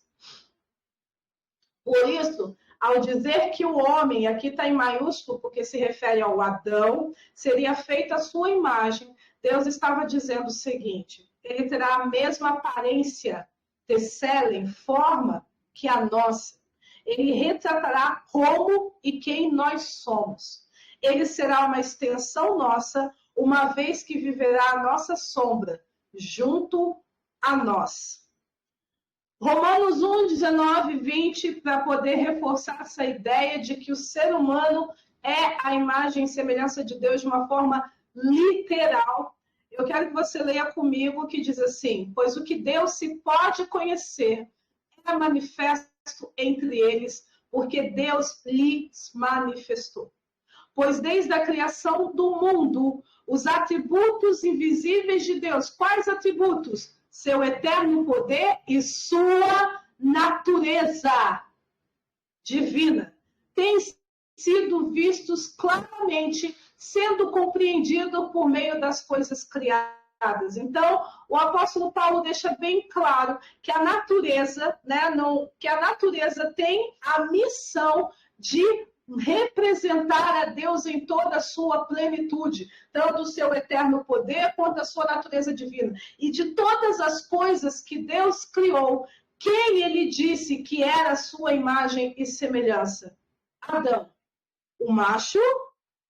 Por isso, ao dizer que o homem, aqui está em maiúsculo, porque se refere ao Adão, seria feita a sua imagem, Deus estava dizendo o seguinte: ele terá a mesma aparência, Tesselem, forma que a nossa. Ele retratará como e quem nós somos. Ele será uma extensão nossa, uma vez que viverá a nossa sombra, junto a nós. Romanos 1, 19, 20, para poder reforçar essa ideia de que o ser humano é a imagem e semelhança de Deus de uma forma literal. Eu quero que você leia comigo, que diz assim: pois o que Deus se pode conhecer é manifesto entre eles, porque Deus lhes manifestou. Pois desde a criação do mundo, os atributos invisíveis de Deus, quais atributos? Seu eterno poder e sua natureza divina têm sido vistos claramente, sendo compreendido por meio das coisas criadas. Então, o apóstolo Paulo deixa bem claro que a natureza, que a natureza tem a missão de representar a Deus em toda a sua plenitude, tanto o seu eterno poder quanto a sua natureza divina. E de todas as coisas que Deus criou, quem ele disse que era a sua imagem e semelhança? Adão, o macho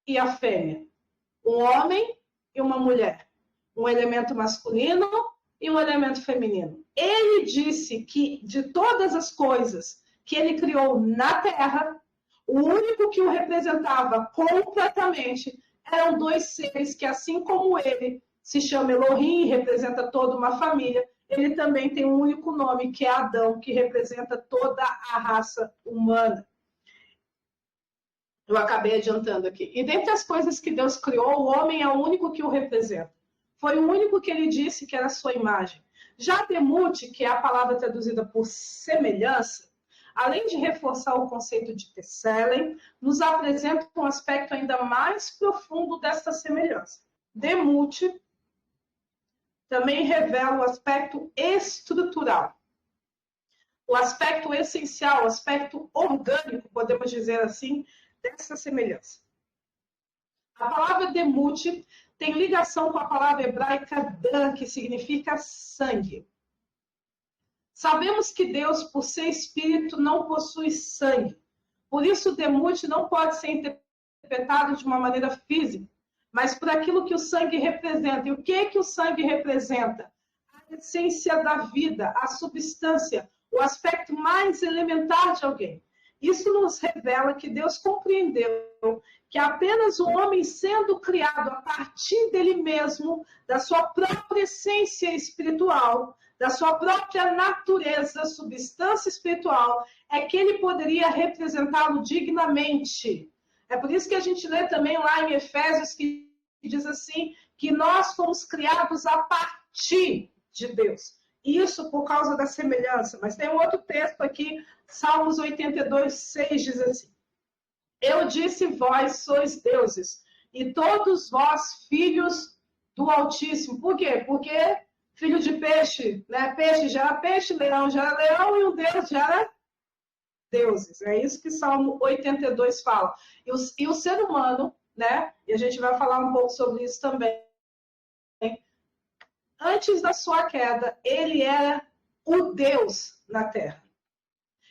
e a fêmea, um homem e uma mulher, um elemento masculino e um elemento feminino. Ele disse que de todas as coisas que ele criou na terra, o único que o representava completamente eram dois seres que, assim como ele se chama Elohim e representa toda uma família, ele também tem um único nome, que é Adão, que representa toda a raça humana. Eu acabei adiantando aqui. E dentre as coisas que Deus criou, o homem é o único que o representa. Foi o único que ele disse que era a sua imagem. Já Demute, que é a palavra traduzida por semelhança, além de reforçar o conceito de Tesselem, nos apresenta um aspecto ainda mais profundo desta semelhança. Demute também revela o aspecto estrutural, o aspecto essencial, o aspecto orgânico, podemos dizer assim, dessa semelhança. A palavra Demute tem ligação com a palavra hebraica Dan, que significa sangue. Sabemos que Deus, por ser espírito, não possui sangue. Por isso, o Demute não pode ser interpretado de uma maneira física, mas por aquilo que o sangue representa. E o que o sangue representa? A essência da vida, a substância, o aspecto mais elementar de alguém. Isso nos revela que Deus compreendeu que apenas o homem sendo criado a partir dele mesmo, da sua própria essência espiritual, da sua própria natureza, substância espiritual, é que ele poderia representá-lo dignamente. É por isso que a gente lê também lá em Efésios que diz assim, que nós fomos criados a partir de Deus. Isso por causa da semelhança. Mas tem um outro texto aqui, Salmos 82, 6, diz assim, eu disse, vós sois deuses, e todos vós filhos do Altíssimo. Por quê? Porque filho de peixe, né? Peixe gera peixe, leão gera leão, e um Deus gera deuses. É isso que Salmo 82 fala. E o ser humano, né? E a gente vai falar um pouco sobre isso também. Antes da sua queda, ele era o Deus na Terra.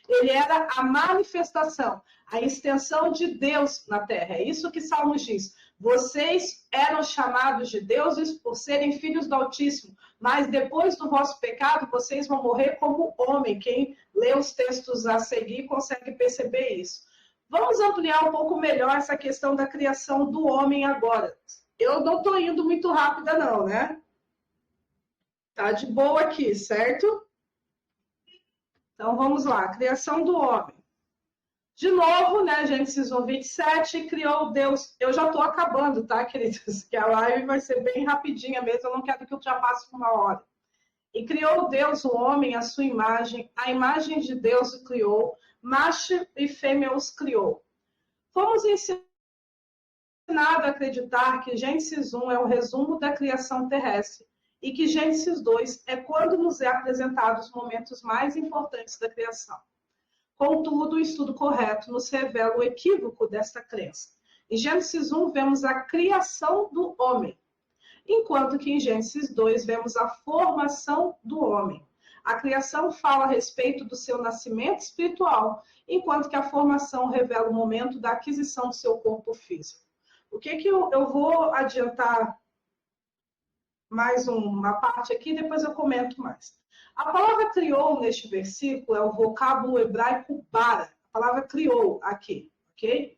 Ele era a manifestação, a extensão de Deus na Terra. É isso que Salmos diz. Vocês eram chamados de deuses por serem filhos do Altíssimo, mas depois do vosso pecado, vocês vão morrer como homem. Quem lê os textos a seguir consegue perceber isso. Vamos ampliar um pouco melhor essa questão da criação do homem agora. Eu não estou indo muito rápida não, né? Tá de boa aqui, certo? Então, vamos lá. Criação do homem. De novo, né, Gênesis 1, 27, criou Deus. Eu já estou acabando, tá, queridos? Que a live vai ser bem rapidinha mesmo, eu não quero que eu ultrapasse uma hora. E criou Deus o homem à sua imagem, a imagem de Deus o criou, macho e fêmea os criou. Fomos ensinados a acreditar que Gênesis 1 é o resumo da criação terrestre, e que Gênesis 2 é quando nos é apresentado os momentos mais importantes da criação. Contudo, o estudo correto nos revela o equívoco desta crença. Em Gênesis 1, vemos a criação do homem, enquanto que em Gênesis 2 vemos a formação do homem. A criação fala a respeito do seu nascimento espiritual, enquanto que a formação revela o momento da aquisição do seu corpo físico. O que eu vou adiantar mais uma parte aqui, depois eu comento mais. A palavra criou neste versículo é o vocábulo hebraico bara. A palavra criou aqui, ok?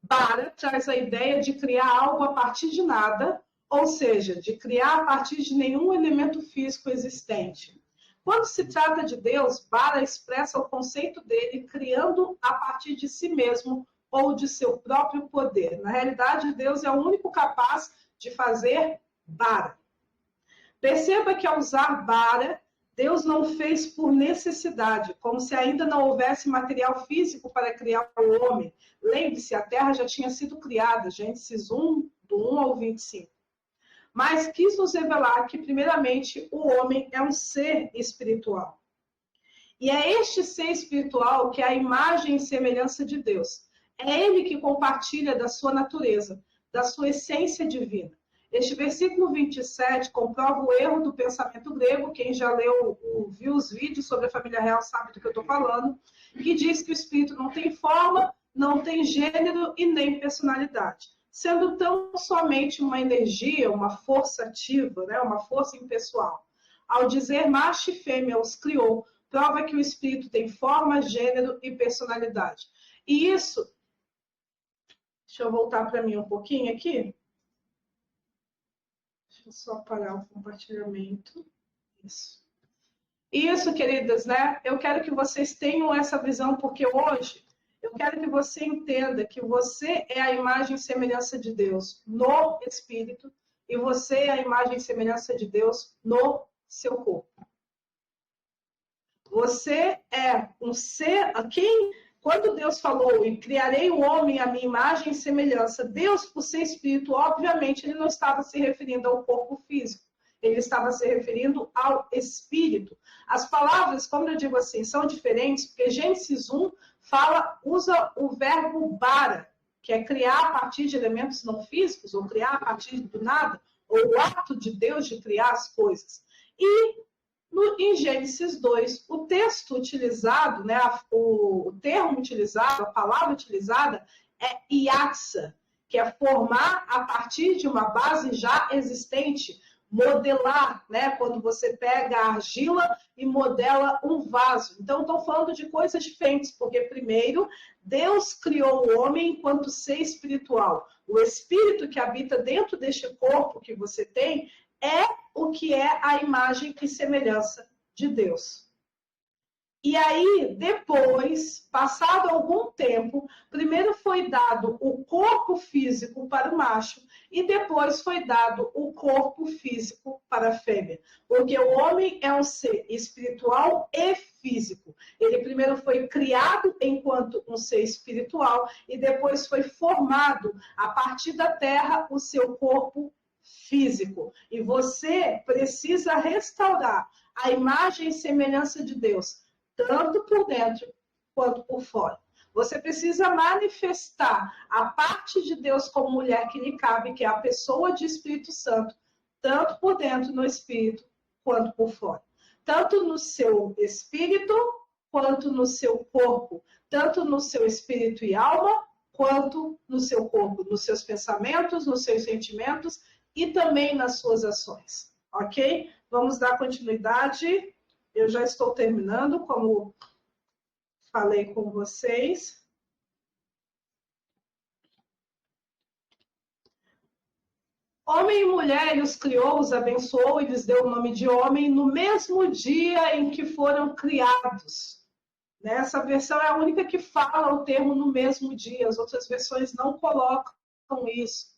Bara traz a ideia de criar algo a partir de nada, ou seja, de criar a partir de nenhum elemento físico existente. Quando se trata de Deus, bara expressa o conceito dele criando a partir de si mesmo ou de seu próprio poder. Na realidade, Deus é o único capaz de fazer bara. Perceba que ao usar bara, Deus não fez por necessidade, como se ainda não houvesse material físico para criar o homem. Lembre-se, a terra já tinha sido criada, Gênesis 1, do 1 ao 25. Mas quis nos revelar que, primeiramente, o homem é um ser espiritual. E é este ser espiritual que é a imagem e semelhança de Deus. É ele que compartilha da sua natureza, da sua essência divina. Este versículo 27 comprova o erro do pensamento grego, quem já viu os vídeos sobre a família real sabe do que eu estou falando, que diz que o espírito não tem forma, não tem gênero e nem personalidade, sendo tão somente uma energia, uma força ativa, né, uma força impessoal. Ao dizer macho e fêmea os criou, prova que o espírito tem forma, gênero e personalidade. E isso, deixa eu voltar para mim um pouquinho aqui. Deixa eu só parar o compartilhamento. Isso, queridas, né? Eu quero que vocês tenham essa visão, porque hoje eu quero que você entenda que você é a imagem e semelhança de Deus no espírito e você é a imagem e semelhança de Deus no seu corpo. Você é um ser, quando Deus falou, e criarei o homem à minha imagem e semelhança, Deus, por ser espírito, obviamente, ele não estava se referindo ao corpo físico, ele estava se referindo ao espírito. As palavras, como eu digo assim, são diferentes, porque Gênesis 1 usa o verbo bara, que é criar a partir de elementos não físicos, ou criar a partir do nada, ou o ato de Deus de criar as coisas. E em Gênesis 2, o texto utilizado, né, o termo utilizado, a palavra utilizada é iatsa, que é formar a partir de uma base já existente, modelar, né? Quando você pega a argila e modela um vaso. Então, estou falando de coisas diferentes, porque primeiro, Deus criou o homem enquanto ser espiritual. O espírito que habita dentro deste corpo que você tem é o que é a imagem e semelhança de Deus. E aí, depois, passado algum tempo, primeiro foi dado o corpo físico para o macho e depois foi dado o corpo físico para a fêmea. Porque o homem é um ser espiritual e físico. Ele primeiro foi criado enquanto um ser espiritual e depois foi formado, a partir da terra, o seu corpo físico. E você precisa restaurar a imagem e semelhança de Deus, tanto por dentro quanto por fora. Você precisa manifestar a parte de Deus como mulher que lhe cabe, que é a pessoa de Espírito Santo, tanto por dentro no espírito, quanto por fora. Tanto no seu espírito, quanto no seu corpo. Tanto no seu espírito e alma, quanto no seu corpo, nos seus pensamentos, nos seus sentimentos e também nas suas ações. Ok? Vamos dar continuidade. Eu já estou terminando, como falei com vocês. Homem e mulher, ele os criou, os abençoou e lhes deu o nome de homem no mesmo dia em que foram criados. Essa versão é a única que fala o termo no mesmo dia, as outras versões não colocam isso.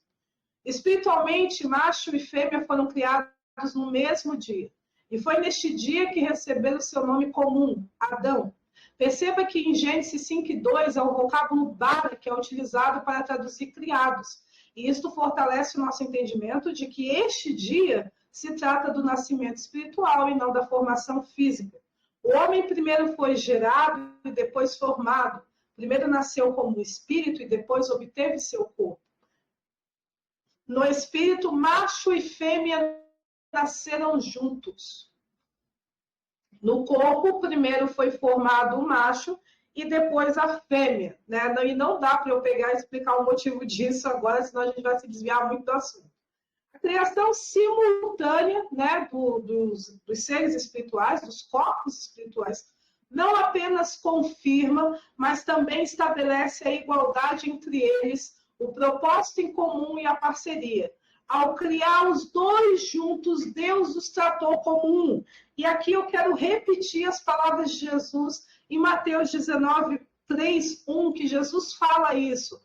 Espiritualmente, macho e fêmea foram criados no mesmo dia. E foi neste dia que receberam o seu nome comum, Adão. Perceba que em Gênesis 5:2 é o vocábulo bara que é utilizado para traduzir criados. E isto fortalece o nosso entendimento de que este dia se trata do nascimento espiritual e não da formação física. O homem primeiro foi gerado e depois formado. Primeiro nasceu como espírito e depois obteve seu corpo. No espírito, macho e fêmea nasceram juntos. No corpo, primeiro foi formado o macho e depois a fêmea, né? E não dá para eu pegar e explicar o motivo disso agora, senão a gente vai se desviar muito do assunto. A criação simultânea, né, dos seres espirituais, dos corpos espirituais, não apenas confirma, mas também estabelece a igualdade entre eles, o propósito em comum e a parceria. Ao criar os dois juntos, Deus os tratou como um. E aqui eu quero repetir as palavras de Jesus em Mateus 19:3-1, que Jesus fala isso,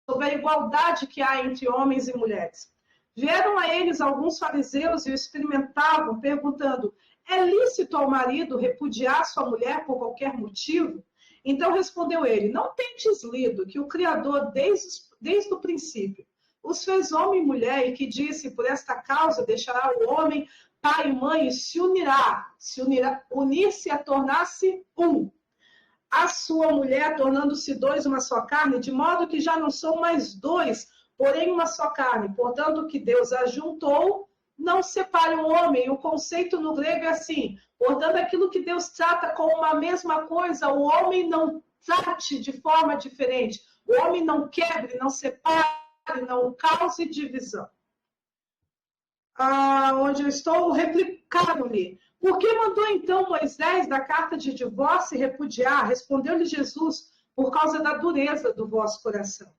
sobre a igualdade que há entre homens e mulheres. Vieram a eles alguns fariseus e o experimentavam, perguntando: é lícito ao marido repudiar sua mulher por qualquer motivo? Então respondeu ele: não tendes lido que o Criador, desde o princípio, os fez homem e mulher, e que disse: por esta causa deixará o homem pai e mãe e se unirá, unir-se a tornar-se um. A sua mulher, tornando-se dois uma só carne, de modo que já não são mais dois, porém uma só carne. Portanto, o que Deus ajuntou, não separe o homem. O conceito no grego é assim: portanto, aquilo que Deus trata como uma mesma coisa, o homem não trate de forma diferente. O homem não quebre, não separe, não cause divisão. Onde eu estou, replicaram-lhe: por que mandou então Moisés da carta de divórcio repudiar? Respondeu-lhe Jesus: por causa da dureza do vosso coração.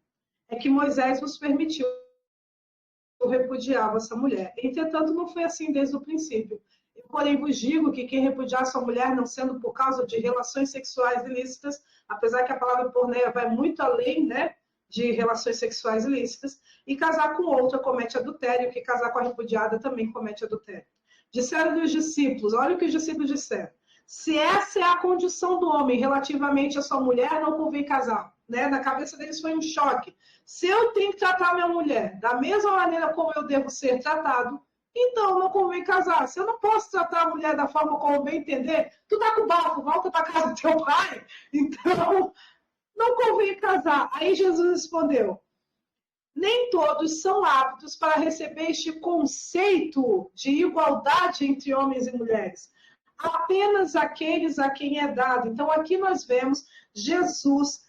É que Moisés vos permitiu repudiar vossa mulher. Entretanto, não foi assim desde o princípio. Eu, porém, vos digo que quem repudiar sua mulher, não sendo por causa de relações sexuais ilícitas, apesar que a palavra porneia vai muito além, né, de relações sexuais ilícitas, e casar com outra comete adultério, que casar com a repudiada também comete adultério. Disseram-lhe os discípulos, olha o que os discípulos disseram: se essa é a condição do homem relativamente a sua mulher, não convém casar. Né? Na cabeça deles foi um choque. Se eu tenho que tratar minha mulher da mesma maneira como eu devo ser tratado, então não convém casar. Se eu não posso tratar a mulher da forma como eu bem entender, tu tá com bafo, volta para casa do teu pai. Então, não convém casar. Aí Jesus respondeu: nem todos são aptos para receber este conceito de igualdade entre homens e mulheres. Apenas aqueles a quem é dado. Então, aqui nós vemos Jesus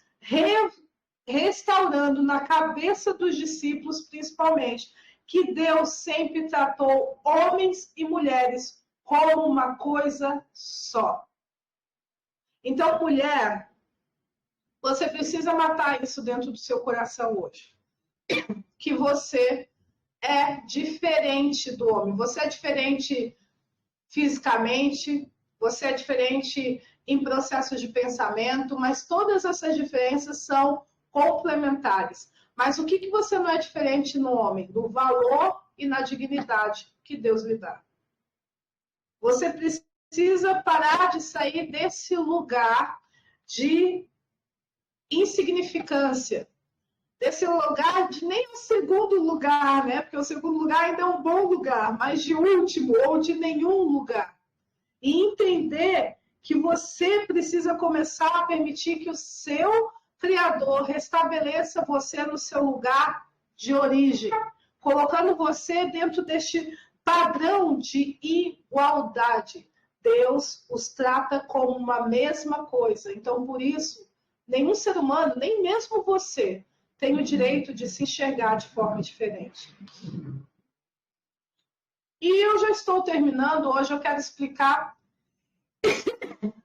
restaurando na cabeça dos discípulos, principalmente, que Deus sempre tratou homens e mulheres como uma coisa só. Então, mulher, você precisa matar isso dentro do seu coração hoje. Que você é diferente do homem. Você é diferente fisicamente, você é diferente em processos de pensamento, mas todas essas diferenças são complementares. Mas o que você não é diferente no homem? Do valor e na dignidade que Deus lhe dá. Você precisa parar de sair desse lugar de insignificância, desse lugar de nem o segundo lugar, né? Porque o segundo lugar ainda é um bom lugar, mas de último ou de nenhum lugar. E entender que você precisa começar a permitir que o seu Criador restabeleça você no seu lugar de origem, colocando você dentro deste padrão de igualdade. Deus os trata como uma mesma coisa. Então, por isso, nenhum ser humano, nem mesmo você, tem o direito de se enxergar de forma diferente. E eu já estou terminando. Hoje eu quero explicar...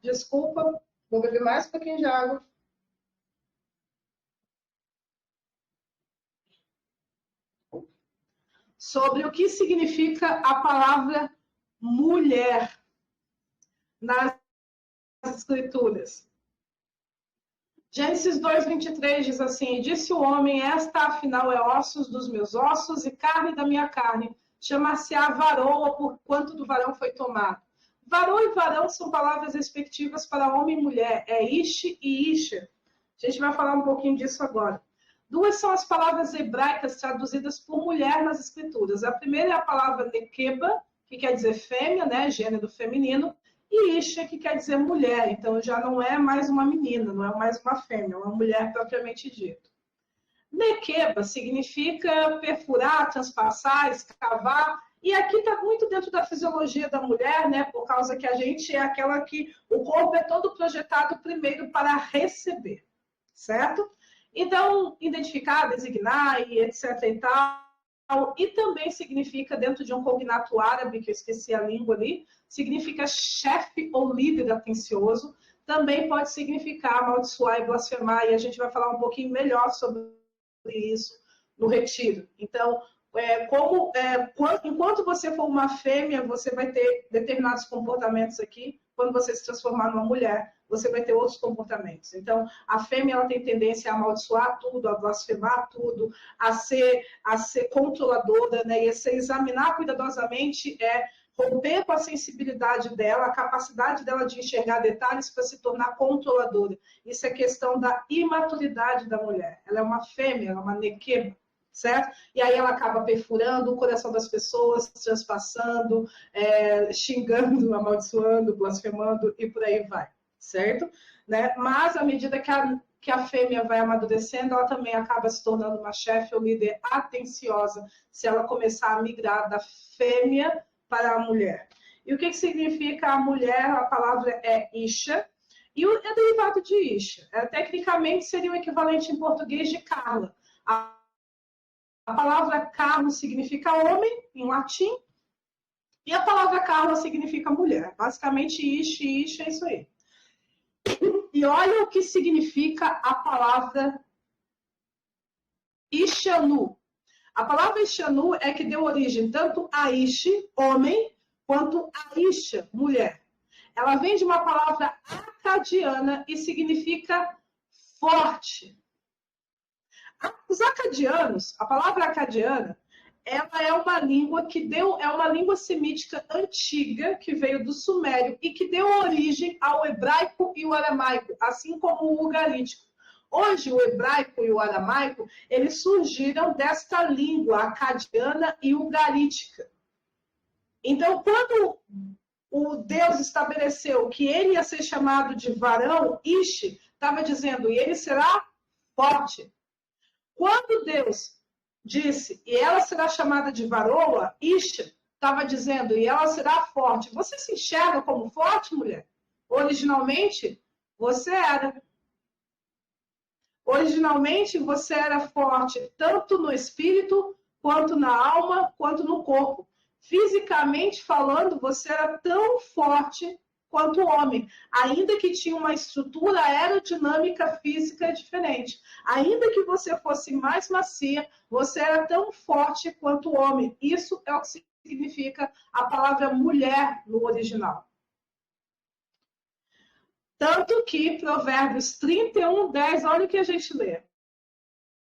Desculpa, vou beber mais um pouquinho de água. Sobre o que significa a palavra mulher nas Escrituras. Gênesis 2:23 diz assim: disse o homem, esta afinal é ossos dos meus ossos e carne da minha carne, chamar-se-á varoa, porquanto do varão foi tomado. Varô e varão são palavras respectivas para homem e mulher, é ish e isha. A gente vai falar um pouquinho disso agora. Duas são as palavras hebraicas traduzidas por mulher nas Escrituras. A primeira é a palavra nekeba, que quer dizer fêmea, né, gênero feminino, e isha, que quer dizer mulher. Então, já não é mais uma menina, não é mais uma fêmea, é uma mulher propriamente dita. Nekeba significa perfurar, transpassar, escavar. E aqui está muito dentro da fisiologia da mulher, né? Por causa que a gente é aquela que o corpo é todo projetado primeiro para receber, certo? Então, identificar, designar e etc. e tal. E também significa, dentro de um cognato árabe, que eu esqueci a língua ali, significa chefe ou líder atencioso. Também pode significar amaldiçoar e blasfemar, e a gente vai falar um pouquinho melhor sobre isso no retiro. Então, enquanto você for uma fêmea, você vai ter determinados comportamentos aqui. Quando você se transformar numa mulher, você vai ter outros comportamentos. Então, a fêmea ela tem tendência a amaldiçoar tudo, a blasfemar tudo, a ser controladora, né? E se examinar cuidadosamente romper com a sensibilidade dela, a capacidade dela de enxergar detalhes para se tornar controladora. Isso é questão da imaturidade da mulher. Ela é uma fêmea, ela é uma nekeba, certo? E aí ela acaba perfurando o coração das pessoas, transpassando, xingando, amaldiçoando, blasfemando e por aí vai, certo? Né? Mas à medida que a fêmea vai amadurecendo, ela também acaba se tornando uma chefe ou líder atenciosa, se ela começar a migrar da fêmea para a mulher. E o que significa a mulher? A palavra é isha, e é derivado de isha. Tecnicamente seria o equivalente em português de Carla. A palavra Carlo significa homem, em latim, e a palavra Carla significa mulher. Basicamente, isha e isha é isso aí. E olha o que significa a palavra Ishanu. A palavra Ishanu é que deu origem tanto a Ishi, homem, quanto a Isha, mulher. Ela vem de uma palavra acadiana e significa forte. Os acadianos, a palavra acadiana, ela é uma língua é uma língua semítica antiga que veio do sumério e que deu origem ao hebraico e o aramaico, assim como o ugarítico. Hoje, o hebraico e o aramaico, eles surgiram desta língua acadiana e ugarítica. Então, quando o Deus estabeleceu que ele ia ser chamado de varão, Ish, estava dizendo, e ele será forte. Quando Deus disse, e ela será chamada de varoa, Isha, estava dizendo, e ela será forte. Você se enxerga como forte, mulher? Originalmente, você era. Originalmente, você era forte tanto no espírito quanto na alma, quanto no corpo. Fisicamente falando, você era tão forte quanto o homem, ainda que tinha uma estrutura aerodinâmica física diferente. Ainda que você fosse mais macia, você era tão forte quanto o homem. Isso é o que significa a palavra mulher no original. Tanto que Provérbios 31, 10, olha o que a gente lê.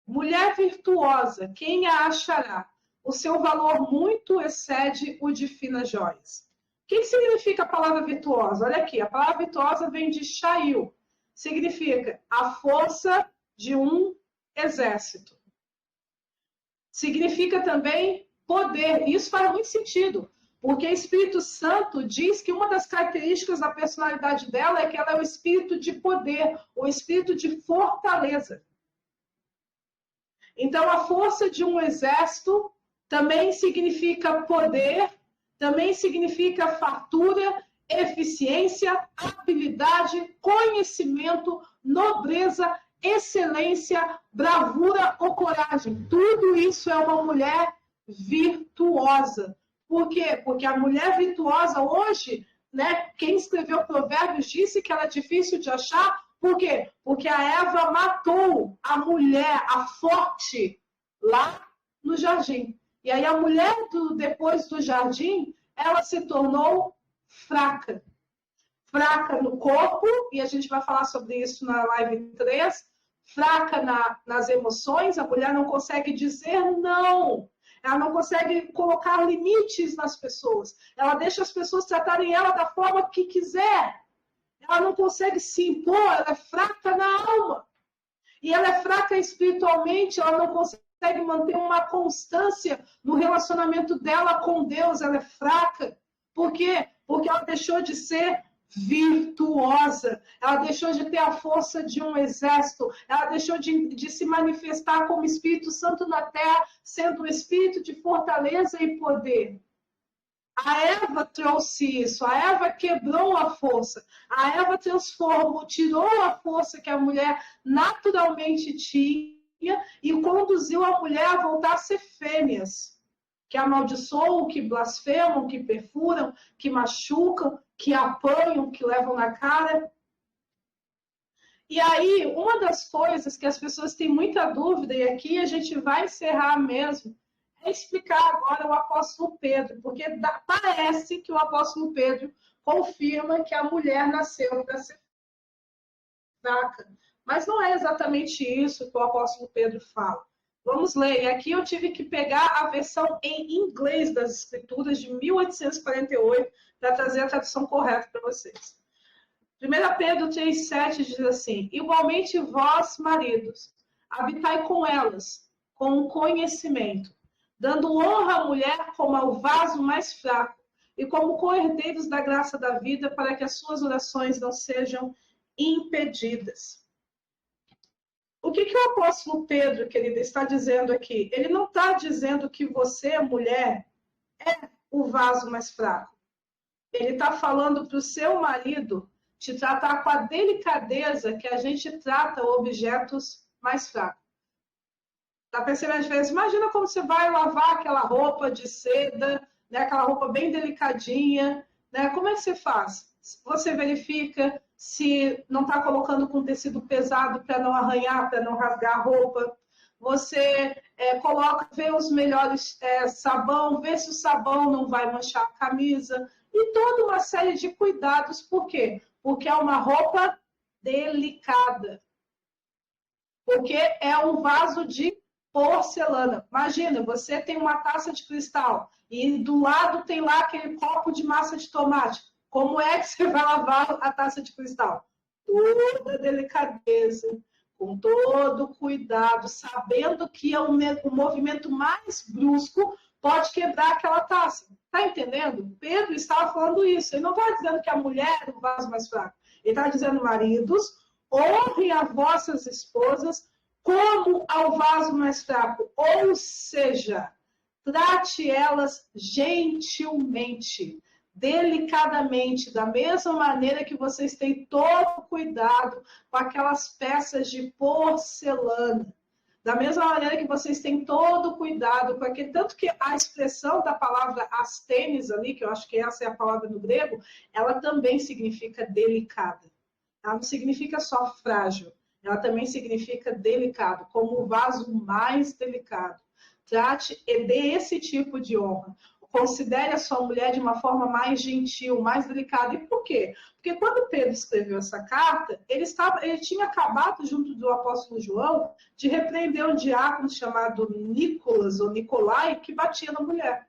Mulher virtuosa, quem a achará? O seu valor muito excede o de finas joias. O que significa a palavra virtuosa? Olha aqui, a palavra virtuosa vem de Shail. Significa a força de um exército. Significa também poder. Isso faz muito sentido, porque o Espírito Santo diz que uma das características da personalidade dela é que ela é o espírito de poder, o espírito de fortaleza. Então, a força de um exército também significa poder, também significa fartura, eficiência, habilidade, conhecimento, nobreza, excelência, bravura ou coragem. Tudo isso é uma mulher virtuosa. Por quê? Porque a mulher virtuosa hoje, né, quem escreveu Provérbios disse que ela é difícil de achar. Por quê? Porque a Eva matou a mulher, a forte, lá no jardim. E aí a mulher, depois do jardim, ela se tornou fraca. Fraca no corpo, e a gente vai falar sobre isso na live 3. Fraca nas emoções, a mulher não consegue dizer não. Ela não consegue colocar limites nas pessoas. Ela deixa as pessoas tratarem ela da forma que quiser. Ela não consegue se impor, ela é fraca na alma. E ela é fraca espiritualmente, ela não consegue manter uma constância no relacionamento dela com Deus, ela é fraca. Por quê? Porque ela deixou de ser virtuosa, ela deixou de ter a força de um exército, ela deixou de se manifestar como Espírito Santo na terra, sendo um espírito de fortaleza e poder. A Eva trouxe isso, a Eva quebrou a força, a Eva transformou, tirou a força que a mulher naturalmente tinha e conduziu a mulher a voltar a ser fêmeas, que amaldiçoam, que blasfemam, que perfuram, que machucam, que apanham, que levam na cara. E aí, uma das coisas que as pessoas têm muita dúvida, e aqui a gente vai encerrar mesmo, é explicar agora o apóstolo Pedro, porque parece que o apóstolo Pedro confirma que a mulher nasceu para ser fraca. Mas não é exatamente isso que o apóstolo Pedro fala. Vamos ler. E aqui eu tive que pegar a versão em inglês das Escrituras de 1848 para trazer a tradução correta para vocês. 1 Pedro 3,7 diz assim: igualmente vós, maridos, habitai com elas, com o conhecimento, dando honra à mulher como ao vaso mais fraco, e como co-herdeiros da graça da vida, para que as suas orações não sejam impedidas. O que o apóstolo Pedro, querida, está dizendo aqui? Ele não está dizendo que você, mulher, é o vaso mais fraco. Ele está falando para o seu marido te tratar com a delicadeza que a gente trata objetos mais fracos. Está percebendo a diferença? Imagina como você vai lavar aquela roupa de seda, né, aquela roupa bem delicadinha, né? Como é que você faz? Você verifica se não está colocando com tecido pesado para não arranhar, para não rasgar a roupa. Você vê os melhores sabão, vê se o sabão não vai manchar a camisa. E toda uma série de cuidados. Por quê? Porque é uma roupa delicada. Porque é um vaso de porcelana. Imagina, você tem uma taça de cristal e do lado tem lá aquele copo de massa de tomate. Como é que você vai lavar a taça de cristal? Toda delicadeza, com todo cuidado, sabendo que o movimento mais brusco pode quebrar aquela taça. Está entendendo? Pedro estava falando isso. Ele não está dizendo que a mulher é o vaso mais fraco. Ele está dizendo, maridos, honrem as vossas esposas como ao vaso mais fraco. Ou seja, trate elas gentilmente, delicadamente, da mesma maneira que vocês têm todo cuidado com aquelas peças de porcelana. Da mesma maneira que vocês têm todo o cuidado com aquele... Tanto que a expressão da palavra astênis ali, que eu acho que essa é a palavra no grego, ela também significa delicada. Ela não significa só frágil, ela também significa delicado, como o vaso mais delicado. Trate e dê esse tipo de honra. Considere a sua mulher de uma forma mais gentil, mais delicada. E por quê? Porque quando Pedro escreveu essa carta, ele tinha acabado, junto do apóstolo João, de repreender um diácono chamado Nicolas, ou Nicolai, que batia na mulher.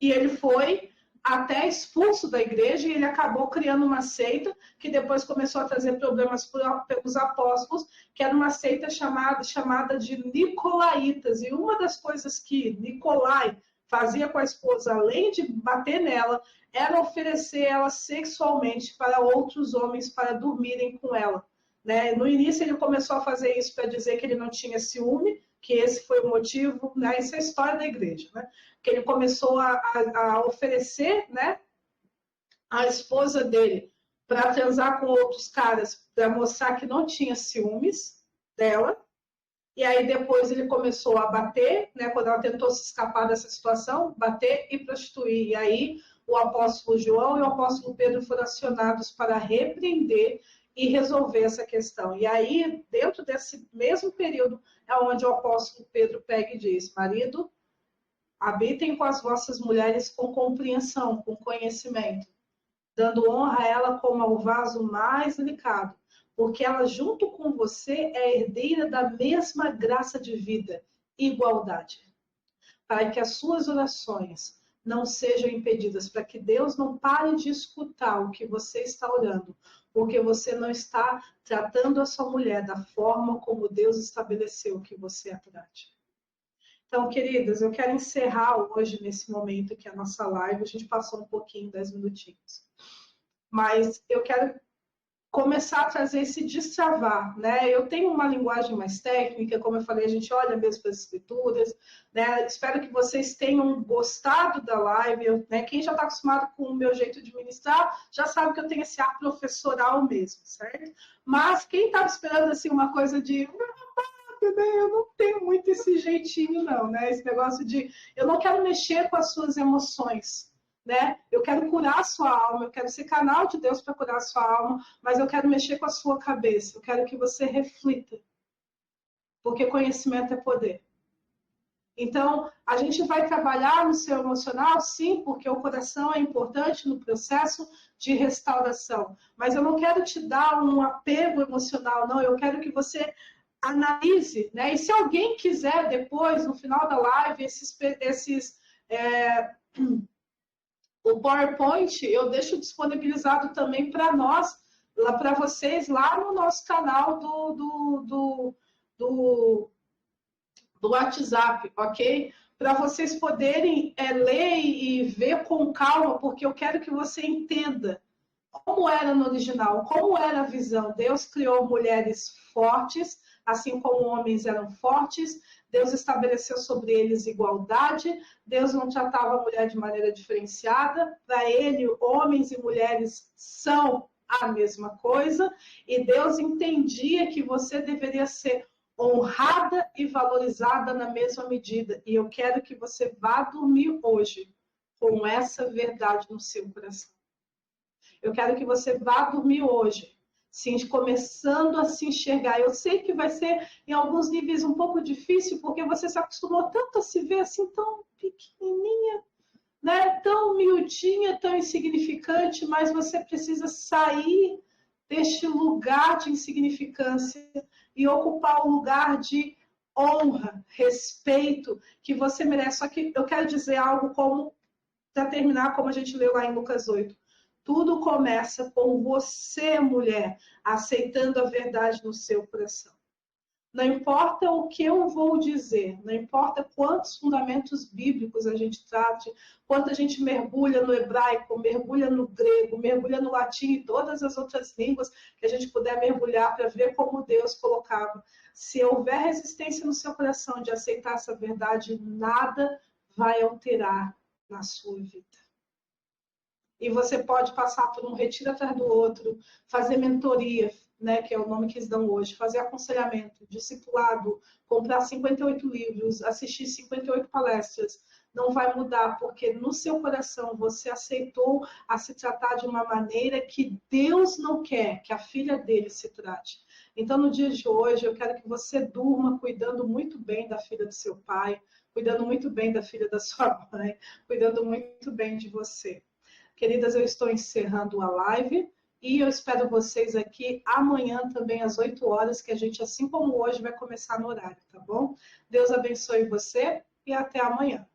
E ele foi até expulso da igreja e ele acabou criando uma seita que depois começou a trazer problemas pelos apóstolos, que era uma seita chamada de Nicolaitas. E uma das coisas que Nicolai fazia com a esposa, além de bater nela, era oferecer ela sexualmente para outros homens para dormirem com ela. Né? No início ele começou a fazer isso para dizer que ele não tinha ciúme, que esse foi o motivo, né? Essa é a história da igreja, né? Que ele começou a oferecer, né, a esposa dele para transar com outros caras, para mostrar que não tinha ciúmes dela. E aí depois ele começou a bater, né, quando ela tentou se escapar dessa situação, bater e prostituir. E aí o apóstolo João e o apóstolo Pedro foram acionados para repreender e resolver essa questão. E aí, dentro desse mesmo período, é onde o apóstolo Pedro pega e diz: marido, habitem com as vossas mulheres com compreensão, com conhecimento, dando honra a ela como ao vaso mais delicado, porque ela, junto com você, é herdeira da mesma graça de vida, igualdade, para que as suas orações não sejam impedidas, para que Deus não pare de escutar o que você está orando, porque você não está tratando a sua mulher da forma como Deus estabeleceu que você a trate. Então, queridas, eu quero encerrar hoje, nesse momento aqui, a nossa live. A gente passou um pouquinho, 10 minutinhos. Mas eu quero começar a trazer esse destravar, né? Eu tenho uma linguagem mais técnica, como eu falei, a gente olha mesmo para as escrituras, né? Espero que vocês tenham gostado da live, né? Quem já está acostumado com o meu jeito de ministrar, já sabe que eu tenho esse ar professoral mesmo, certo? Mas quem estava esperando, assim, uma coisa de... eu não tenho muito esse jeitinho, não, né? Esse negócio de... eu não quero mexer com as suas emoções, né? Eu quero curar a sua alma, eu quero ser canal de Deus para curar a sua alma, mas eu quero mexer com a sua cabeça, eu quero que você reflita, porque conhecimento é poder. Então, a gente vai trabalhar no seu emocional, sim, porque o coração é importante no processo de restauração, mas eu não quero te dar um apego emocional, não, eu quero que você analise, né? E se alguém quiser depois, no final da live, o PowerPoint, eu deixo disponibilizado também para nós, lá para vocês, lá no nosso canal do WhatsApp, ok? Para vocês poderem ler e ver com calma, porque eu quero que você entenda como era no original, como era a visão. Deus criou mulheres fortes, assim como homens eram fortes. Deus estabeleceu sobre eles igualdade. Deus não tratava a mulher de maneira diferenciada. Para ele, homens e mulheres são a mesma coisa. E Deus entendia que você deveria ser honrada e valorizada na mesma medida. E eu quero que você vá dormir hoje com essa verdade no seu coração. Eu quero que você vá dormir hoje, sim, começando a se enxergar. Eu sei que vai ser, em alguns níveis, um pouco difícil, porque você se acostumou tanto a se ver assim, tão pequenininha, né? Tão miudinha, tão insignificante, mas você precisa sair deste lugar de insignificância e ocupar o lugar de honra, respeito que você merece. Só que eu quero dizer algo como, para terminar, como a gente leu lá em Lucas 8. Tudo começa com você, mulher, aceitando a verdade no seu coração. Não importa o que eu vou dizer, não importa quantos fundamentos bíblicos a gente trate, quanto a gente mergulha no hebraico, mergulha no grego, mergulha no latim e todas as outras línguas que a gente puder mergulhar para ver como Deus colocava. Se houver resistência no seu coração de aceitar essa verdade, nada vai alterar na sua vida. E você pode passar por um retiro atrás do outro, fazer mentoria, né, que é o nome que eles dão hoje, fazer aconselhamento, discipulado, comprar 58 livros, assistir 58 palestras, não vai mudar, porque no seu coração você aceitou a se tratar de uma maneira que Deus não quer que a filha dele se trate. Então, no dia de hoje, eu quero que você durma cuidando muito bem da filha do seu pai, cuidando muito bem da filha da sua mãe, cuidando muito bem de você. Queridas, eu estou encerrando a live e eu espero vocês aqui amanhã também às 8 horas, que a gente, assim como hoje, vai começar no horário, tá bom? Deus abençoe você e até amanhã.